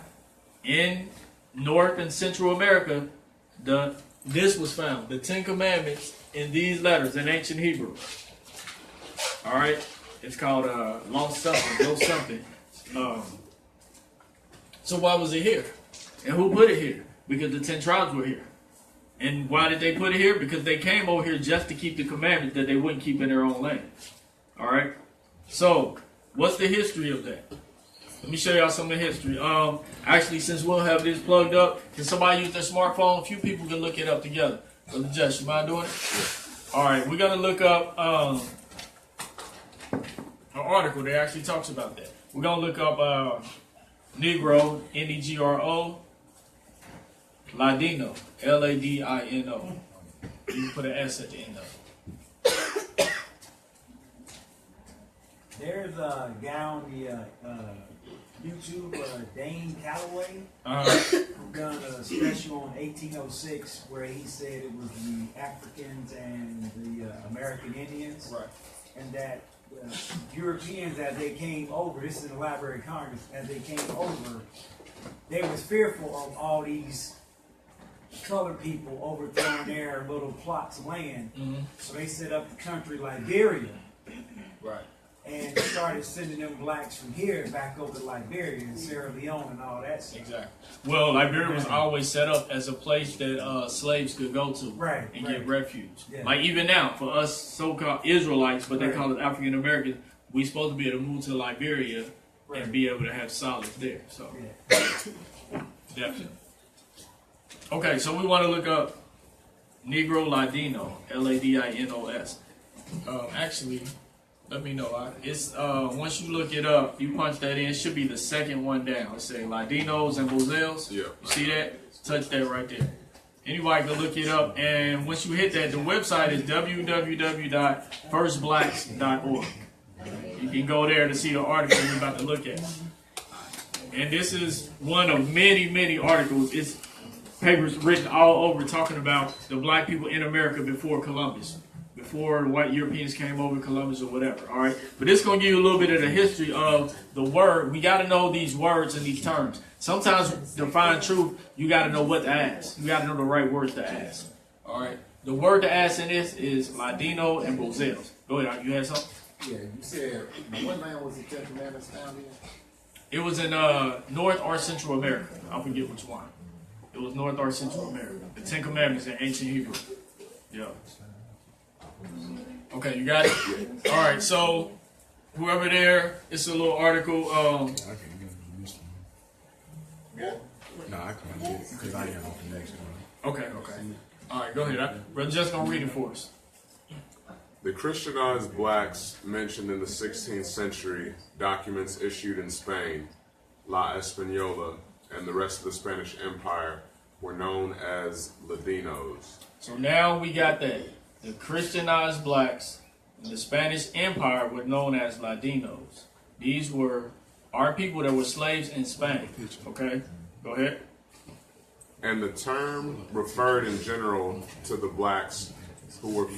in North and Central America, this was found. The 10 Commandments in these letters in ancient Hebrew. All right? It's called long something, no something. So why was it here? And who put it here? Because the 10 tribes were here. And why did they put it here? Because they came over here just to keep the commandments that they wouldn't keep in their own land. All right? So, what's the history of that? Let me show y'all some of the history. Actually, since we'll have this plugged up, can somebody use their smartphone? A few people can look it up together. Brother Jess, you mind doing it? All right, we're going to look up an article that actually talks about that. We're going to look up Negro, Negro, Ladino, Ladino. You can put an S at the end of it. There's a guy on the YouTube, Dane Calloway, who done a special on 1806 where he said it was the Africans and the American Indians. Right. And that Europeans, as they came over, this is in the Library of Congress, as they came over, they was fearful of all these colored people overthrowing their little plots of land. Mm-hmm. So they set up the country Liberia. Right. And started sending them blacks from here back over to Liberia and Sierra Leone and all that stuff. Exactly. Well, Liberia was always set up as a place that slaves could go to and get refuge. Yeah. Like even now, for us so-called Israelites, but they call it African Americans, we supposed to be able to move to Liberia and be able to have solace there. So, definitely. Okay, so we want to look up Negro Ladino, Ladinos. Actually, let me know. It's once you look it up, you punch that in. It should be the second one down. It say Ladinos and Bozels. Yeah. You see that? Touch that right there. Anybody can look it up. And once you hit that, the website is www.firstblacks.org. You can go there to see the article we're about to look at. And this is one of many, many articles. It's papers written all over talking about the black people in America before Columbus. Before the white Europeans came over, Columbus or whatever, all right? But this is going to give you a little bit of the history of the word. We got to know these words and these terms. Sometimes to find truth, you got to know what to ask. You got to know the right words to ask, all right? The word to ask in this is Ladino and Bozels. Go ahead, you had something? Yeah, you said, what land was the 10 Commandments found in? It was in North or Central America. I forget which one. It was North or Central America. The 10 Commandments in ancient Hebrew. Yeah. Okay, you got it? All right, so whoever there, it's a little article. I can't get it from this one. No, I can't get it because I am on the next one. Okay. All right, go ahead. Brother just going to read it for us. The Christianized blacks mentioned in the 16th century, documents issued in Spain, La Española, and the rest of the Spanish Empire were known as Ladinos. So now we got that. The Christianized blacks in the Spanish Empire were known as Ladinos. These were our people that were slaves in Spain. Okay, go ahead. And the term referred in general to the blacks who were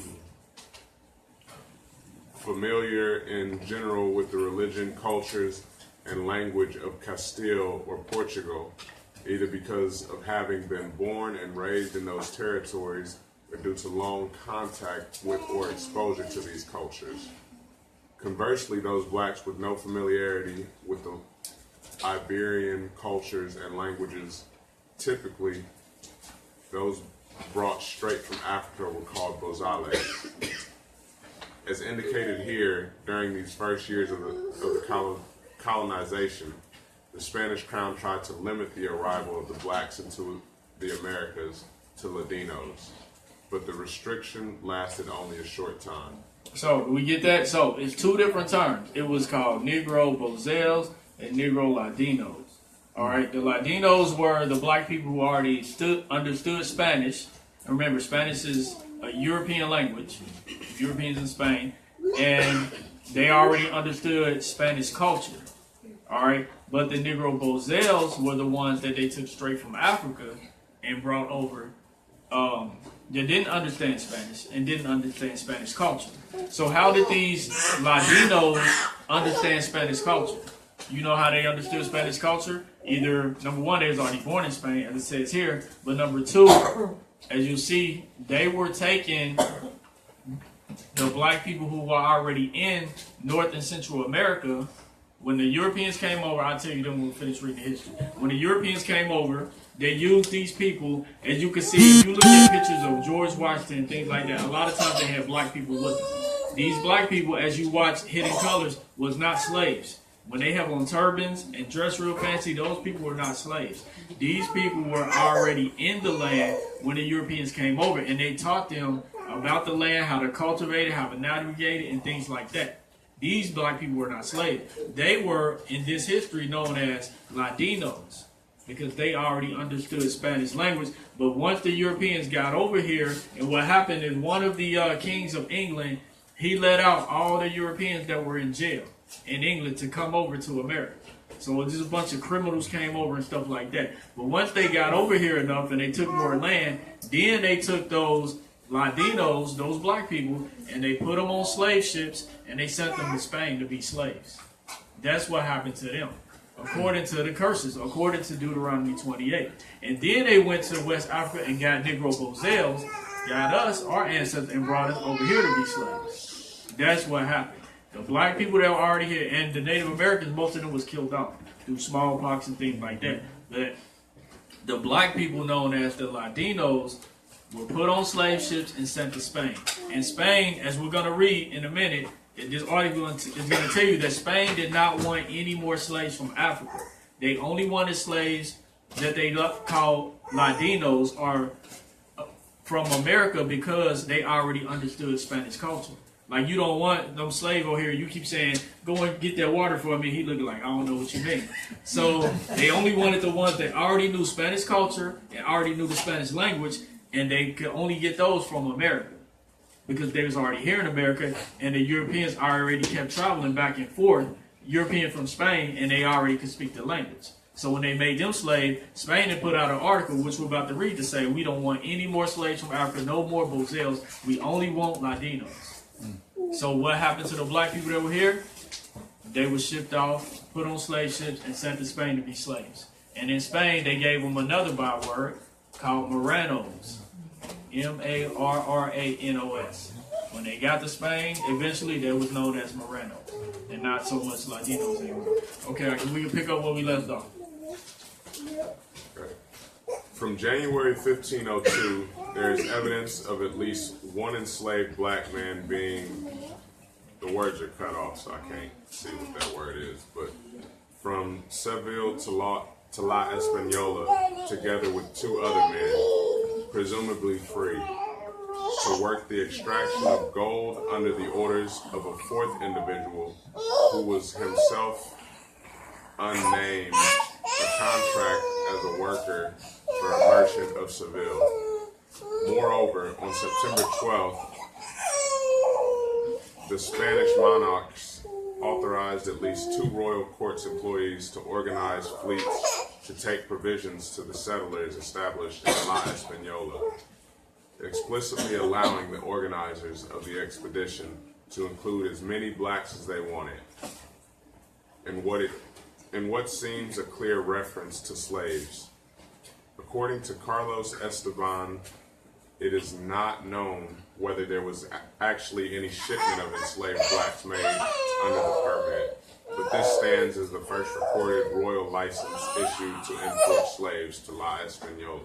familiar in general with the religion, cultures, and language of Castile or Portugal, either because of having been born and raised in those territories or due to long contact with or exposure to these cultures. Conversely, those blacks with no familiarity with the Iberian cultures and languages, typically those brought straight from Africa, were called Bozales. As indicated here, during these first years of the colonization, the Spanish crown tried to limit the arrival of the blacks into the Americas to Ladinos, but the restriction lasted only a short time. So, do we get that? So, it's two different terms. It was called Negro Bozels and Negro Ladinos. All right, the Ladinos were the black people who already understood Spanish. And remember, Spanish is a European language, Europeans in Spain, and they already understood Spanish culture. All right, but the Negro Bozels were the ones that they took straight from Africa and brought over that didn't understand Spanish and didn't understand Spanish culture. So how did these Latinos understand Spanish culture? You know how they understood Spanish culture? Either, number one, they was already born in Spain, as it says here, but number two, as you see, they were taking the black people who were already in North and Central America. When the Europeans came over, I'll tell you then we'll finish reading the history. When the Europeans came over, they used these people, as you can see, if you look at pictures of George Washington and things like that, a lot of times they had black people with them. These black people, as you watch Hidden Colors, was not slaves. When they have on turbans and dress real fancy, those people were not slaves. These people were already in the land when the Europeans came over, and they taught them about the land, how to cultivate it, how to navigate it, and things like that. These black people were not slaves. They were, in this history, known as Latinos, because they already understood Spanish language. But once the Europeans got over here, and what happened is one of the kings of England, he let out all the Europeans that were in jail in England to come over to America. So just a bunch of criminals came over and stuff like that. But once they got over here enough and they took more land, then they took those Latinos, those black people, and they put them on slave ships and they sent them to Spain to be slaves. That's what happened to them, according to the curses, according to Deuteronomy 28. And then they went to West Africa and got Negro Bozels, got us, our ancestors, and brought us over here to be slaves. That's what happened. The black people that were already here, and the Native Americans, most of them was killed off through smallpox and things like that. But the black people, known as the Latinos, were put on slave ships and sent to Spain. And Spain, as we're going to read in a minute, this article is going to tell you that Spain did not want any more slaves from Africa. They only wanted slaves that they called Latinos or from America because they already understood Spanish culture. Like, you don't want them slave over here. You keep saying, go and get that water for me. He looked like, I don't know what you mean. So they only wanted the ones that already knew Spanish culture and already knew the Spanish language, and they could only get those from America because they was already here in America, and the Europeans already kept traveling back and forth, European from Spain, and they already could speak the language. So when they made them slaves, Spain had put out an article, which we're about to read, to say, we don't want any more slaves from Africa, no more Bozels. We only want Latinos. So what happened to the black people that were here? They were shipped off, put on slave ships, and sent to Spain to be slaves. And in Spain, they gave them another byword called Marranos. M-A-R-R-A-N-O-S. When they got to Spain, eventually they was known as Marranos, and not so much Latinos anymore. Okay, we can pick up where we left off. Okay. From January 1502, there is evidence of at least one enslaved black man being, the words are cut off, so I can't see what that word is, but from Seville to La Española, together with two other men, presumably free, to work the extraction of gold under the orders of a fourth individual who was himself unnamed, a contract as a worker for a merchant of Seville. Moreover, on September 12th, the Spanish monarchs authorized at least two royal courts employees to organize fleets to take provisions to the settlers established in La Española, explicitly allowing the organizers of the expedition to include as many blacks as they wanted, in what seems a clear reference to slaves. According to Carlos Esteban, it is not known whether there was actually any shipment of enslaved blacks made under the permit, but this stands as the first recorded royal license issued to import slaves to La Española.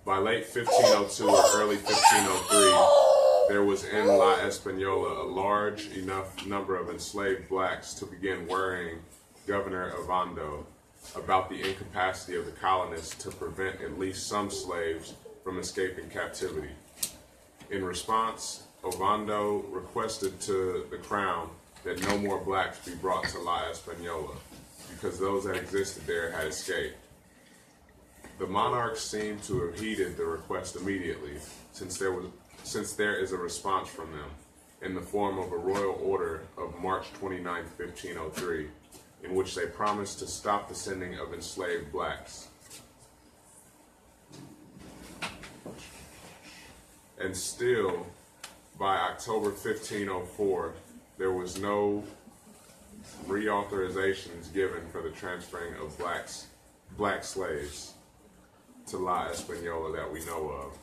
By late 1502 or early 1503, there was in La Española a large enough number of enslaved blacks to begin worrying Governor Ovando about the incapacity of the colonists to prevent at least some slaves from escaping captivity. In response, Ovando requested to the crown that no more blacks be brought to La Española, because those that existed there had escaped. The monarchs seem to have heeded the request immediately, since there is a response from them, in the form of a royal order of March 29, 1503, in which they promised to stop the sending of enslaved blacks. And still, by October 1504, there was no reauthorizations given for the transferring of black slaves to La Española that we know of,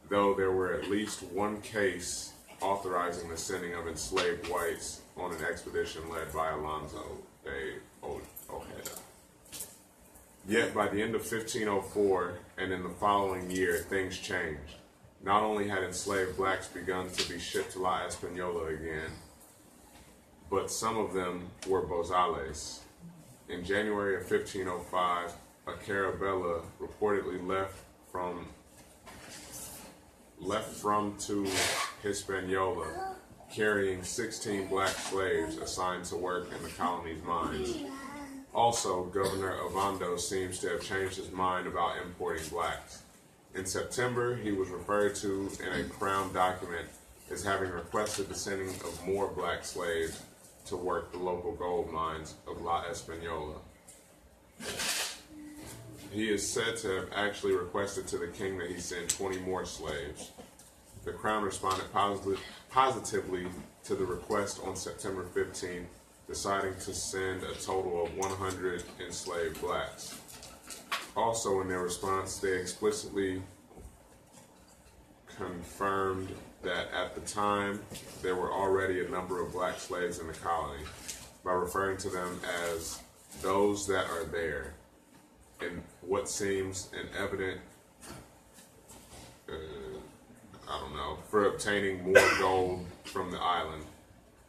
though there were at least one case authorizing the sending of enslaved whites on an expedition led by Alonso de Ojeda. Yet by the end of 1504 and in the following year, things changed. Not only had enslaved blacks begun to be shipped to La Española again, but some of them were bozales. In January of 1505, a caravella reportedly left from to Hispaniola, carrying 16 black slaves assigned to work in the colony's mines. Also, Governor Ovando seems to have changed his mind about importing blacks. In September, he was referred to in a Crown document as having requested the sending of more black slaves to work the local gold mines of La Española. He is said to have actually requested to the king that he send 20 more slaves. The Crown responded positively to the request on September 15th, deciding to send a total of 100 enslaved blacks. Also, in their response, they explicitly confirmed that at the time there were already a number of black slaves in the colony by referring to them as those that are there, in what seems an evident, for obtaining more gold from the island.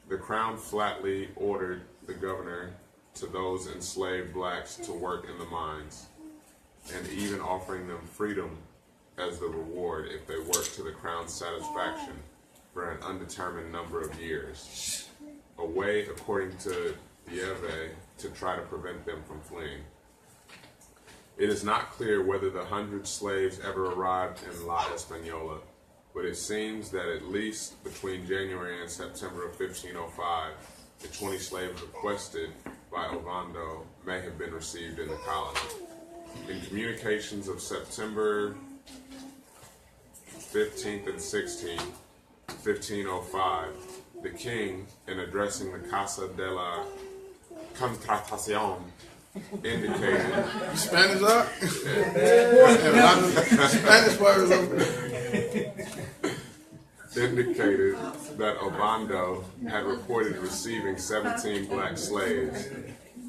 The Crown flatly ordered the governor to those enslaved blacks to work in the mines, and even offering them freedom as the reward if they worked to the Crown's satisfaction for an undetermined number of years. A way, according to Dieve, to try to prevent them from fleeing. It is not clear whether the 100 slaves ever arrived in La Española, but it seems that at least between January and September of 1505, the 20 slaves requested by Ovando may have been received in the colony. In communications of September 15th and 16th, 1505, the king, in addressing the Casa de la Contratación, indicated Spanish up? Spanish words indicated that Ovando had reported receiving 17 black slaves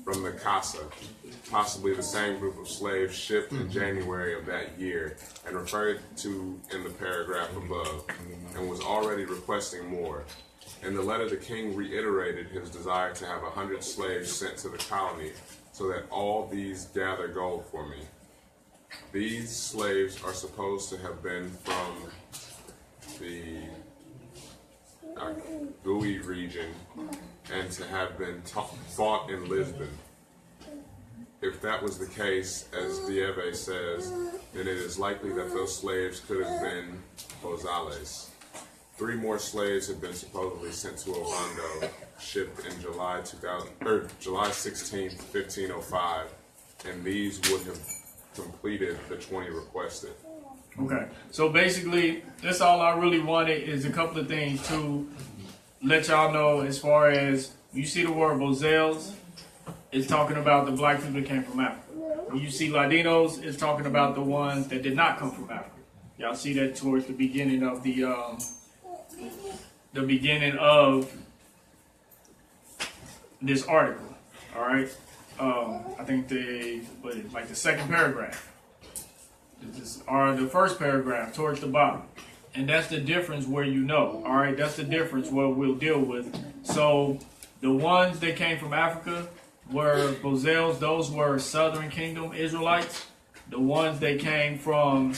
from the Casa, possibly the same group of slaves shipped in January of that year and referred to in the paragraph above, and was already requesting more. In the letter, the king reiterated his desire to have 100 slaves sent to the colony so that all these gather gold for me. These slaves are supposed to have been from the Gui region and to have been fought in Lisbon. If that was the case, as Dieve says, then it is likely that those slaves could have been bozales. 3 more slaves had been supposedly sent to Ovando, shipped in July 16th, 1505, and these would have completed the 20 requested. Okay, so basically, that's all I really wanted is a couple of things to let y'all know as far as you see the word bozales, it's talking about the black people that came from Africa. When you see Latinos, it's talking about the ones that did not come from Africa. Y'all see that towards the beginning of this article. All right, I think the second paragraph. The first paragraph towards the bottom. And that's the difference where you know. All right, that's the difference what we'll deal with. So the ones that came from Africa were bozales. Those were Southern Kingdom Israelites. The ones that came from,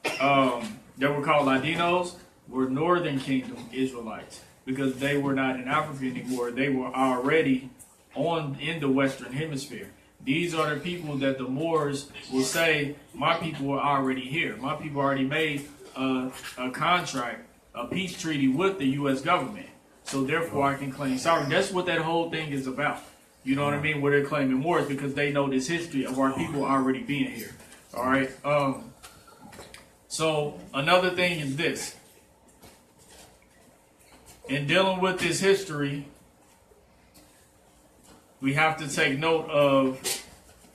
that were called Latinos, were Northern Kingdom Israelites. Because they were not in Africa anymore. They were already in the Western Hemisphere. These are the people that the Moors will say, my people were already here. My people already made a contract, a peace treaty with the U.S. government. So therefore I can claim sovereignty. That's what that whole thing is about. You know what I mean? Where they're claiming wars because they know this history of our people already being here. All right. So another thing is this. in dealing with this history, we have to take note of,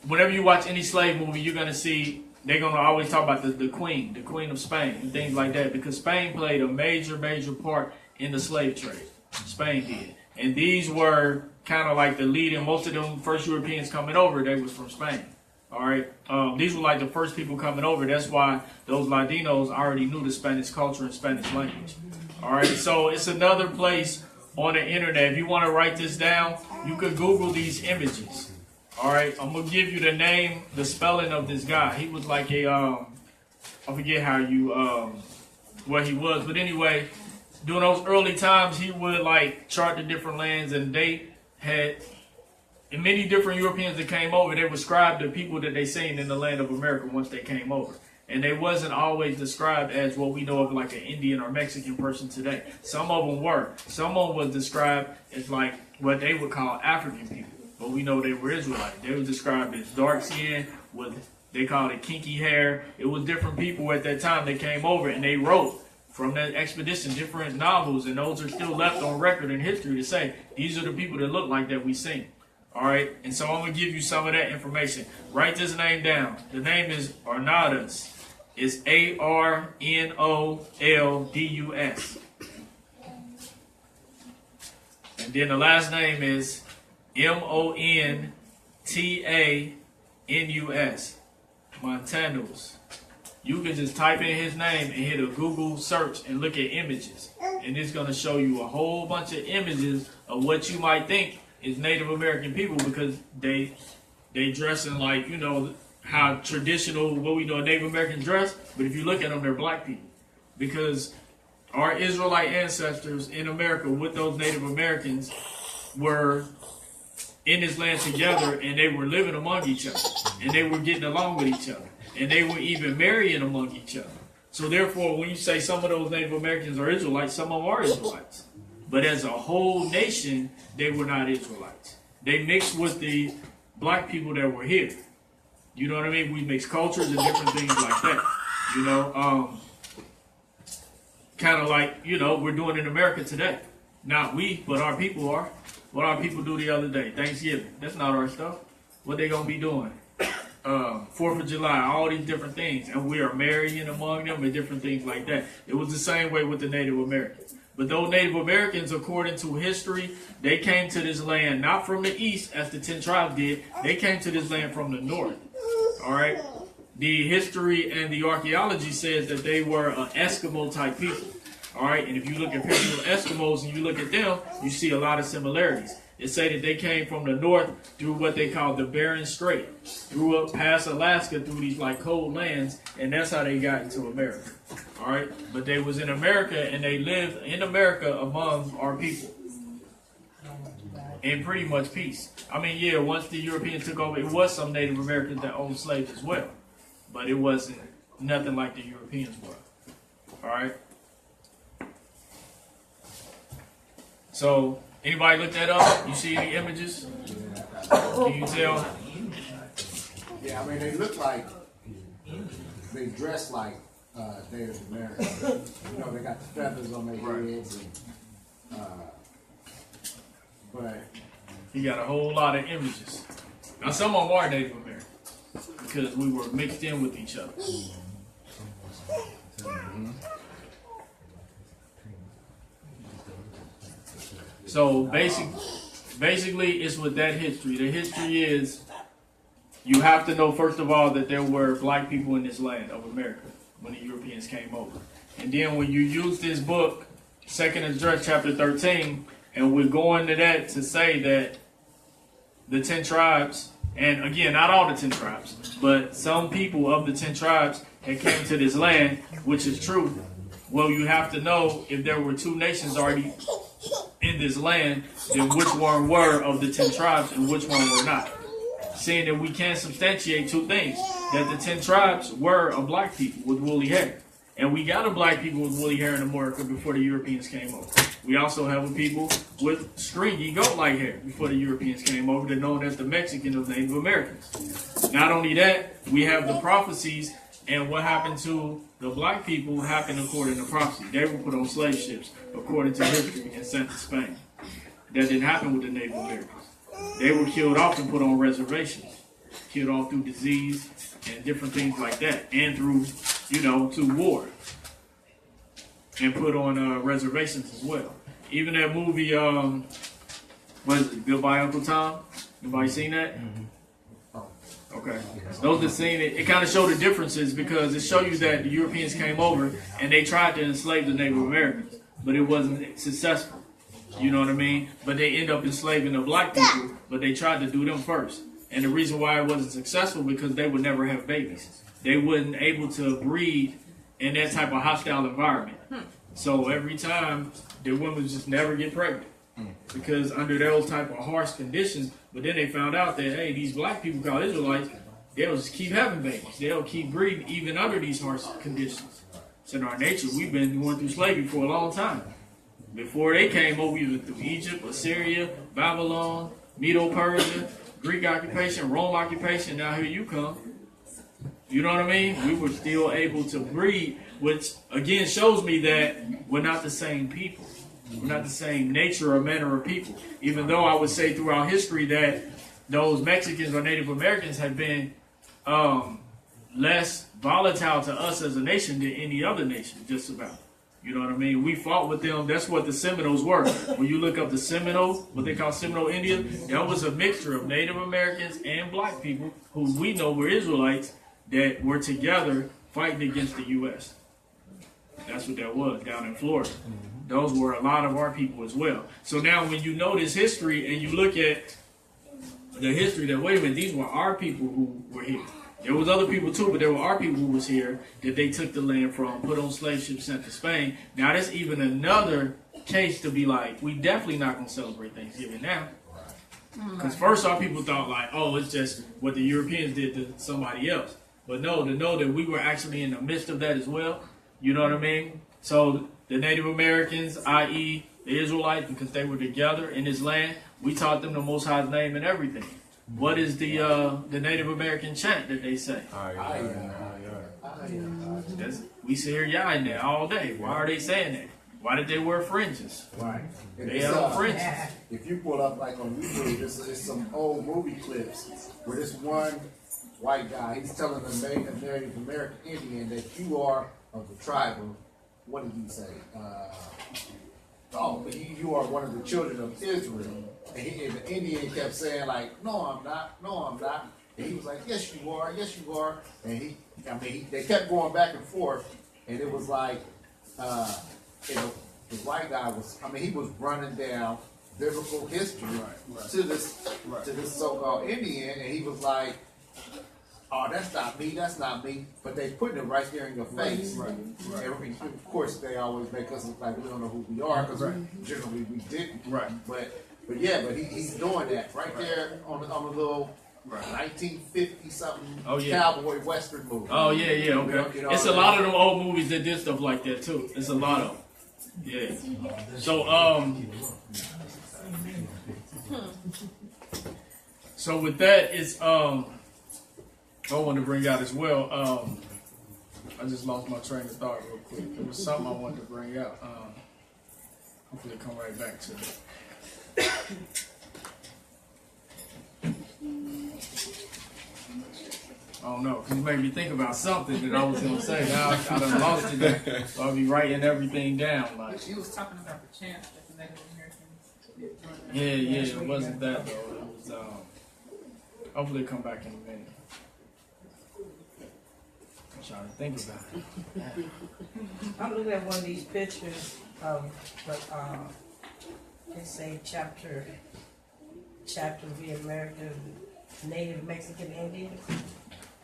whenever you watch any slave movie, you're going to see, they're going to always talk about the queen of Spain, and things like that, because Spain played a major part in the slave trade. Spain did. And these were kind of like the leading, most of them first Europeans coming over, they was from Spain. All right. These were like the first people coming over. That's why those Latinos already knew the Spanish culture and Spanish language. All right. So it's another place on the internet. If you want to write this down, you could Google these images. All right. I'm going to give you the name, the spelling of this guy. He was like a, I forget how you, what he was. But anyway, during those early times, he would like chart the different lands, and they had, and many different Europeans that came over, they would describe the people that they seen in the land of America once they came over. And they wasn't always described as what we know of like an Indian or Mexican person today. Some of them were. Some of them was described as like what they would call African people. But we know they were Israelites. They were described as dark skin with, they called it kinky hair. It was different people at that time that came over, and they wrote from that expedition different novels, and those are still left on record in history to say, these are the people that look like that we seen. All right, and so I'm going to give you some of that information. Write this name down. The name is Arnauldus. It's Arnoldus. And then the last name is Montanus. Montanus. You can just type in his name and hit a Google search and look at images. And it's going to show you a whole bunch of images of what you might think is Native American people, because they dressing like, you know, how traditional, what we know Native Americans dress. But if you look at them, they're black people. Because our Israelite ancestors in America with those Native Americans were in this land together, and they were living among each other. And they were getting along with each other. And they were even marrying among each other. So therefore, when you say some of those Native Americans are Israelites, some of them are Israelites. But as a whole nation, they were not Israelites. They mixed with the black people that were here. You know what I mean? We mix cultures and different things like that. You know, kind of like, you know, we're doing in America today. Not we, but our people are. What our people do the other day, Thanksgiving. That's not our stuff. What they gonna be doing? 4th of July, all these different things. And we are marrying among them and different things like that. It was the same way with the Native Americans. But those Native Americans, according to history, they came to this land not from the east, as the 10 tribes did. They came to this land from the north. All right? The history and the archaeology says that they were an Eskimo-type people. All right? And if you look at pictures of Eskimos and you look at them, you see a lot of similarities. It say that they came from the north through what they call the Bering Strait, through up past Alaska, through these like cold lands, and that's how they got into America. All right, but they was in America, and they lived in America among our people in pretty much peace. I mean, yeah, once the Europeans took over, it was some Native Americans that owned slaves as well, but it wasn't nothing like the Europeans were. All right. So, anybody look that up? You see any images? Can you tell? Yeah, I mean, they look like, they dress like Native Americans. You know, they got the feathers on their heads, and, but He got a whole lot of images. Now, some of them are Native Americans because we were mixed in with each other. So basically, it's with that history. The history is, you have to know, first of all, that there were black people in this land of America when the Europeans came over. And then when you use this book, 2nd Esdras chapter 13, and we're going to that to say that the 10 tribes, and again, not all the 10 tribes, but some people of the 10 tribes had came to this land, which is true. Well, you have to know, if there were 2 nations already in this land, then which one were of the 10 tribes and which one were not. Saying that we can substantiate 2 things. That the 10 tribes were a black people with woolly hair. And we got a black people with woolly hair in America before the Europeans came over. We also have a people with stringy goat-like hair before the Europeans came over. They're known as the Mexican of Native Americans. Not only that, we have the prophecies And what happened to the black people happened according to prophecy. They were put on slave ships according to history and sent to Spain. That didn't happen with the Native Americans. They were killed off and put on reservations. Killed off through disease and different things like that. And through, through war. And put on reservations as well. Even that movie, what is it, Goodbye Uncle Tom? Anybody seen that? Okay. Those that seen it, it kind of showed the differences because it showed you that the Europeans came over and they tried to enslave the Native Americans, but it wasn't successful. You know what I mean? But they end up enslaving the black people, but they tried to do them first. And the reason why it wasn't successful because they would never have babies. They wasn't able to breed in that type of hostile environment. So every time the women just never get pregnant because under those type of harsh conditions. But then they found out that, hey, these black people called Israelites, they'll just keep having babies. They'll keep breeding even under these harsh conditions. It's in our nature. We've been going through slavery for a long time. Before they came over, we were through Egypt, Assyria, Babylon, Medo-Persia, Greek occupation, Rome occupation. Now here you come. You know what I mean? We were still able to breed, which again shows me that we're not the same people. We're not the same nature or manner of people. Even though I would say throughout history that those Mexicans or Native Americans have been less volatile to us as a nation than any other nation, just about. You know what I mean? We fought with them. That's what the Seminoles were. When you look up the Seminole, what they call Seminole Indians, that was a mixture of Native Americans and black people who we know were Israelites that were together fighting against the U.S. That's what that was down in Florida. Those were a lot of our people as well. So now when you know this history and you look at the history that, wait a minute, these were our people who were here. There was other people too, but there were our people who was here that they took the land from, put on slave ships, sent to Spain. Now that's even another case to be like, we definitely not going to celebrate Thanksgiving now. Because first our people thought like, oh, it's just what the Europeans did to somebody else. But no, to know that we were actually in the midst of that as well. You know what I mean? So the Native Americans, i.e. the Israelites, because they were together in this land, we taught them the Most High's name and everything. What is the Native American chant that they say? We say here Yah in there all day. Why are they saying that? Why did they wear fringes? Right. They had on fringes. If you pull up like on YouTube, there's some old movie clips where this one white guy, he's telling the Native American Indian that you are of the tribe of, what did he say? You are one of the children of Israel. And the Indian kept saying like, no, I'm not, no, I'm not. And he was like, yes, you are, yes, you are. And they kept going back and forth. And it was like, the white guy was, he was running down biblical history to this so-called Indian. And he was like, oh, that's not me, that's not me. But they putting it right there in your face. And of course, they always make us look like we don't know who we are, because generally we didn't. But he's doing that right there on a little 1950 something cowboy western movie. Oh yeah, okay. It's a lot of them old movies that did stuff like that too. It's a lot of them. Yeah. So with that, it's I wanted to bring out as well. I just lost my train of thought real quick. There was something I wanted to bring out. Hopefully, come right back to it. I don't know, because you made me think about something that I was going to say. Now I done lost it. So I'll be writing everything down. Like, She was talking about the chant that the Native Americans did. yeah, it wasn't that though. It was, hopefully it'll come back in a minute. I'm trying to think about it. I'm looking at one of these pictures of they say chapter of the American Native Mexican Indians.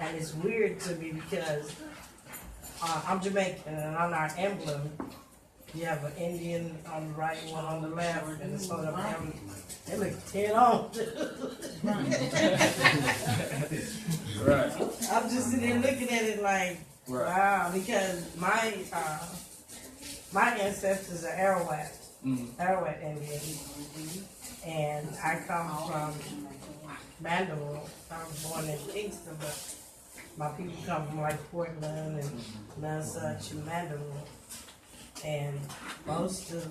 And it's weird to me because I'm Jamaican, and on our emblem, you have an Indian on the right, one on the left, and it's sort of they look 10 on. Right. I'm just sitting there looking at it like, wow, because my ancestors are Arawat Indians, and I come from Mandeville. I was born in Kingston, but my people come from like Portland and Nonsuch and Mandalay. And most of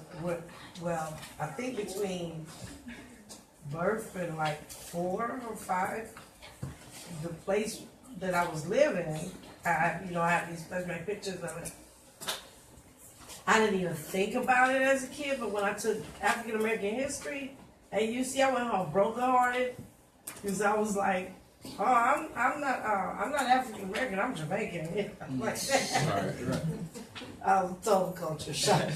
well, I think between birth and like 4 or 5, the place that I was living, I have these plastic pictures of it. I didn't even think about it as a kid, but when I took African American history at UC, I went home brokenhearted because I was like, oh, I'm not African American, I'm Jamaican. Like that. I was total culture shock.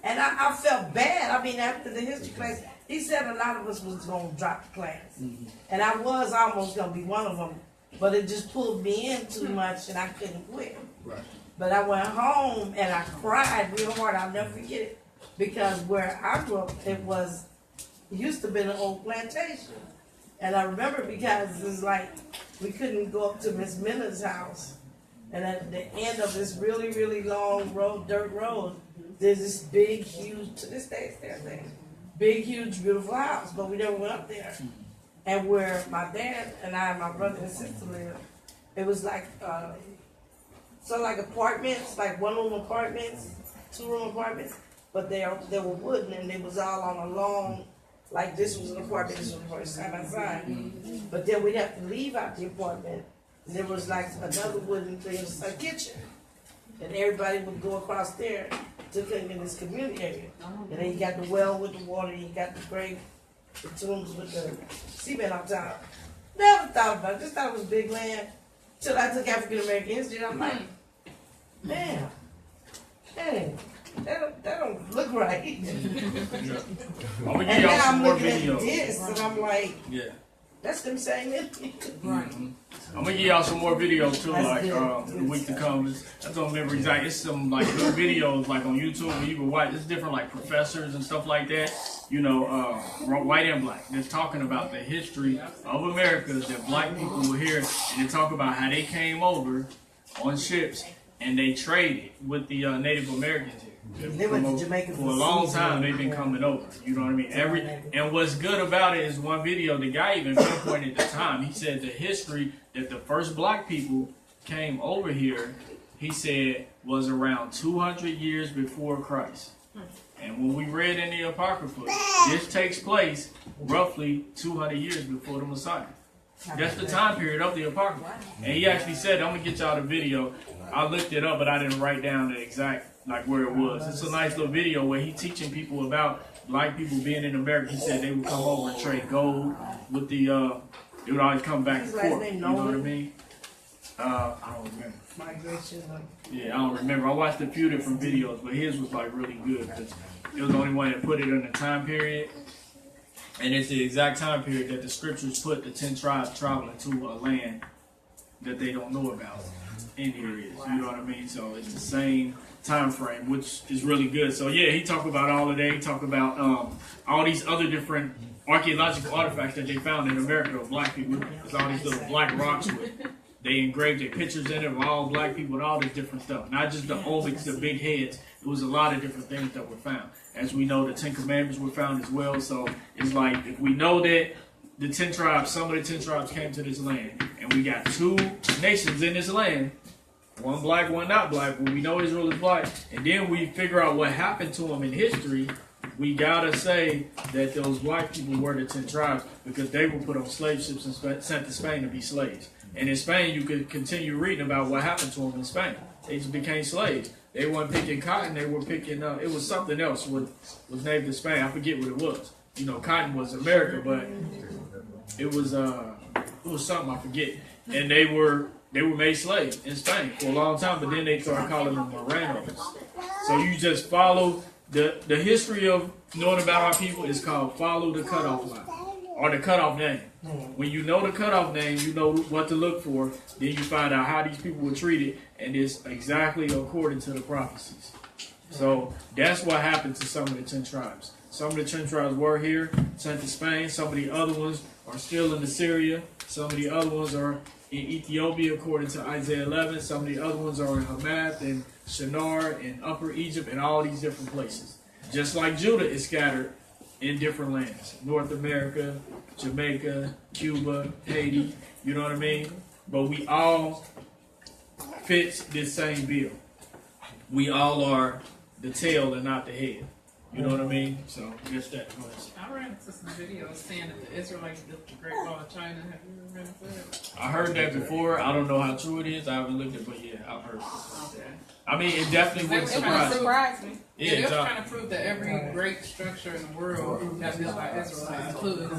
And I felt bad. I mean, after the history class, he said a lot of us was going to drop the class. And I was almost going to be one of them, but it just pulled me in too much and I couldn't quit. Right. But I went home and I cried real hard. I'll never forget it. Because where I grew up, it used to be an old plantation. And I remember because it was like, we couldn't go up to Miss Miller's house. And at the end of this really, really long road, dirt road, there's this big, huge, to this day it's there, big, huge, beautiful house. But we never went up there. And where my dad and I, my brother and sister lived, it was like, like apartments, like 1-room apartments, 2-room apartments, but they were wooden and they was all on a long, like this was an apartment, this was an apartment, side by side. But then we'd have to leave out the apartment, and there was like another wooden thing, it was a kitchen. And everybody would go across there to cook in this community area. And then you got the well with the water, you got the grave, the tombs with the cement on top. Never thought about it, just thought it was big land. Till I took African American history, and I'm like, man, dang, that don't look right. I'm gonna give And y'all now some I'm more looking at videos. this, and I'm like, Yeah. that's them same Indians. Right. I'm gonna give y'all some more videos too, That's like good. the week to come. I don't remember exactly. It's some like good videos like on YouTube where you can watch. It's different like professors and stuff like that. You know, white and black. They're talking about the history of America that black people were here, and they talk about how they came over on ships and they traded with the Native Americans here. They went to Jamaica For a long time, they've been coming over. You know what I mean? And what's good about it is one video, the guy even pinpointed the time. He said the history that the first black people came over here, he said, was around 200 years before Christ. And when we read in the Apocrypha, this takes place roughly 200 years before the Messiah. That's the time period of the Apocrypha. And he actually said, I'm going to get y'all the video. I looked it up, but I didn't write down the exact, like where it was. It's a nice little video where he's teaching people about black people being in America. He said they would come over and trade gold with the, they would always come back and forth. You know what I mean? I don't remember. Migration. Yeah, I don't remember. I watched a few different videos, but his was like really good because it was the only one that put it in the time period. And it's the exact time period that the scriptures put the 10 tribes traveling to a land that they don't know about in areas. You know what I mean? So it's the same time frame, which is really good. So yeah, he talked about all of that. He talked about all these other different archaeological artifacts that they found in America of black people. There's all these little black rocks with they engraved their pictures in it of all black people and all this different stuff. Not just the ovics, the big heads. It was a lot of different things that were found. As we know, the 10 Commandments were found as well. So it's like, if we know that the 10 tribes, some of the 10 tribes came to this land, and we got 2 nations in this land, one black, one not black, but we know Israel is black, and then we figure out what happened to them in history, we gotta say that those black people were the 10 tribes because they were put on slave ships and sent to Spain to be slaves. And in Spain, you could continue reading about what happened to them in Spain. They just became slaves. They weren't picking cotton. They were picking, it was something else was named in Spain. I forget what it was. You know, cotton was America, but it was something I forget. And they were made slaves in Spain for a long time, but then they started calling them Moranos. So you just follow the history of knowing about our people is called follow the cutoff line or the cutoff name. When you know the cutoff name, you know what to look for. Then you find out how these people were treated, and it's exactly according to the prophecies. So that's what happened to some of the 10 tribes. Some of the 10 tribes were here, sent to Spain. Some of the other ones are still in Assyria. Some of the other ones are in Ethiopia, according to Isaiah 11. Some of the other ones are in Hamath and Shinar and Upper Egypt and all these different places. Just like Judah is scattered in different lands. North America, Jamaica, Cuba, Haiti, you know what I mean? but we all fit this same bill. We all are the tail and not the head. You know what I mean? So just that. Go ahead. I ran into some videos saying that the Israelites built the Great Wall of China. Have you ever ran into that? I heard that before. I don't know how true it is. I haven't looked at it, but yeah, I've heard it. Okay. I mean, it definitely They wouldn't were trying to surprise me. prove- Yeah, Yeah, they were exactly. trying to prove that every great structure in the world got built by Israelites, including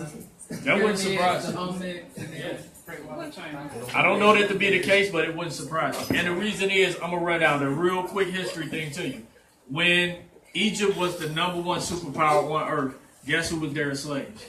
That wouldn't surprise the me. Olmec and the Great Wall of China. I don't know that to be the case, but it wouldn't surprise me. And the reason is, I'm gonna run down a real quick history thing to you. When Egypt was the #1 superpower on earth, guess who was their slaves?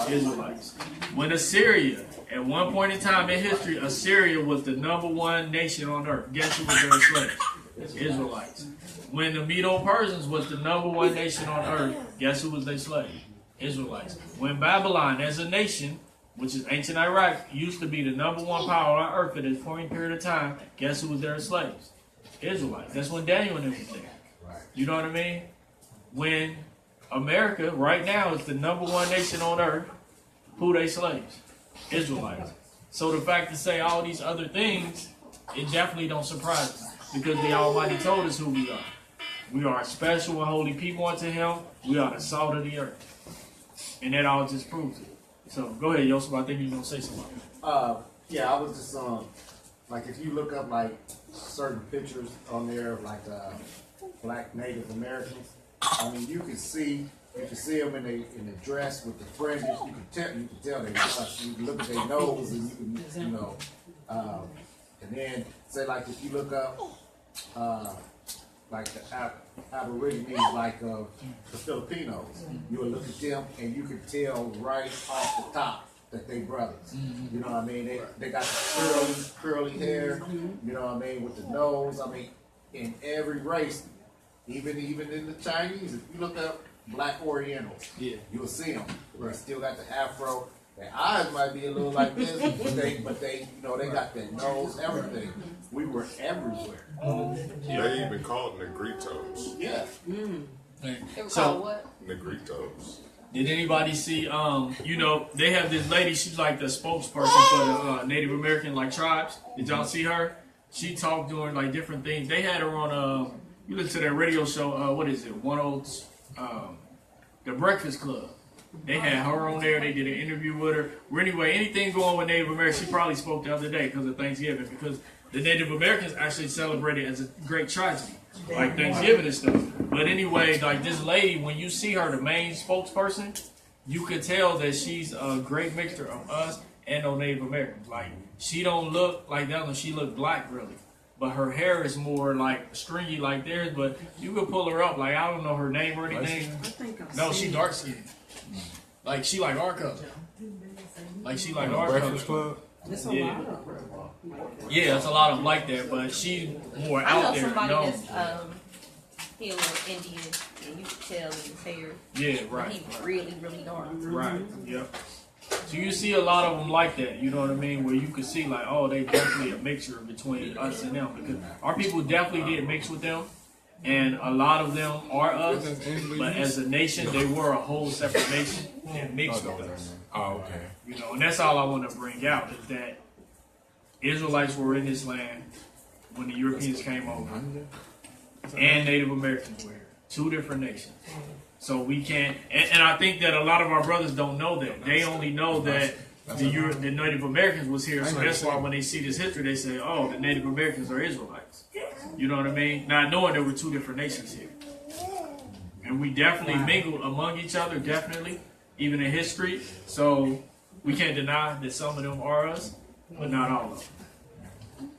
Israelites. When Assyria, at one point in time in history, Assyria was the #1 nation on earth. Guess who was their slaves? Israelites. When the Medo-Persians was the #1 nation on earth, guess who was their slave? Israelites. When Babylon, as a nation, which is ancient Iraq, used to be the #1 power on earth at this point period of time, guess who was their slaves? Israelites. That's when Daniel and them was there. You know what I mean? When America right now is the #1 nation on earth, who they slaves? Israelites. So the fact to say all these other things, it definitely don't surprise me, because the Almighty told us who we are. We are a special and holy people unto Him. We are the salt of the earth, and that all just proves it. So go ahead, Yosef. I think you're gonna say something. Yeah, I was just like if you look up like certain pictures on there of like black Native Americans, I mean you can see them in the dress with the fringes. You can tell they us. You can look at their nose and you know, and then say like if you look up like the Aborigines, like the Filipinos, you would look at them and you could tell right off the top that they brothers. You know what I mean? They got the curly hair, you know what I mean, with the nose. I mean, in every race, even in the Chinese, if you look up black Orientals, you'll see them. They still got the afro. Their eyes might be a little like this, but they you know, they got their nose, everything. We were everywhere. They even called Negritos. Yeah. So what? Negritos. did anybody see? You know, they have this lady. She's like the spokesperson for the Native American like tribes. Did y'all see her? She talked during like different things. They had her on. You listen to that radio show. What is it? The Breakfast Club. They had her on there. They did an interview with her. Well, anyway, anything going with Native Americans, she probably spoke the other day because of Thanksgiving, because the Native Americans actually celebrated it as a great tragedy, like Thanksgiving and stuff. But anyway, like this lady, when you see her, the main spokesperson, you can tell that she's a great mixture of us and those Native Americans. Like, she don't look like that one. She look black, really. But her hair is more like stringy like theirs, but you could pull her up. Like, I don't know her name or anything. No, she dark skinned. Like, she like our color. Like, she like our Breakfast color. Club. Yeah. Yeah, it's a lot of them like that, but she's more I know out there. somebody No. that's healing Indian, and you can tell in his hair. Yeah, right. He's really, really dark. Right. Yep. So you see a lot of them like that, you know what I mean? Where you can see like, oh, they definitely a mixture between us and them, because our people definitely did mix with them, and a lot of them are us. But as a nation, they were a whole separate nation and mixed with us. Oh, okay. You know, and that's all I want to bring out, is that Israelites were in this land when the Europeans came over, and Native Americans were here. Two different nations. So we can't, and I think that a lot of our brothers don't know that. They only know that the Native Americans was here, so that's why when they see this history, they say, oh, the Native Americans are Israelites. You know what I mean? Not knowing there were two different nations here. And we definitely mingled among each other, definitely, even in history. So we can't deny that some of them are us, but not all of them.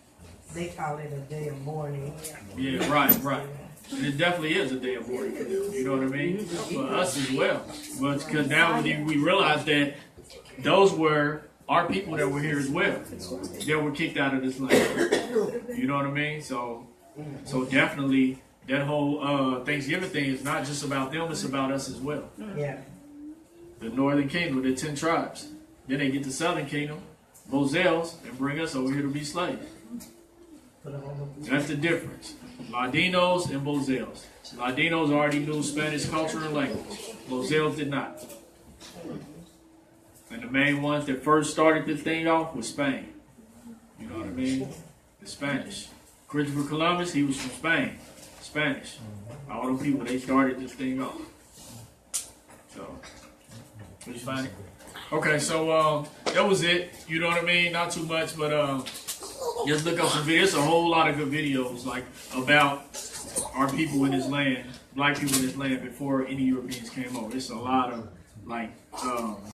They call it a day of mourning. Yeah, right. And it definitely is a day of mourning for them. You know what I mean? For us as well. But because now we realize that those were our people that were here as well. That were kicked out of this land. You know what I mean? So definitely that whole Thanksgiving thing is not just about them, it's about us as well. Yeah. The northern kingdom, the 10 tribes. Then they get the southern kingdom, Moselles, and bring us over here to be slaves. That's the difference. Ladinos and Moselles. Ladinos already knew Spanish culture and language. Moselles did not. And the main ones that first started this thing off was Spain. You know what I mean? The Spanish. Christopher Columbus, he was from Spain. Spanish. All them people, they started this thing off. So, did you find it? Okay, so that was it. You know what I mean? Not too much, but just look up some videos. There's a whole lot of good videos like about our people in this land, black people in this land before any Europeans came over. It's a lot of like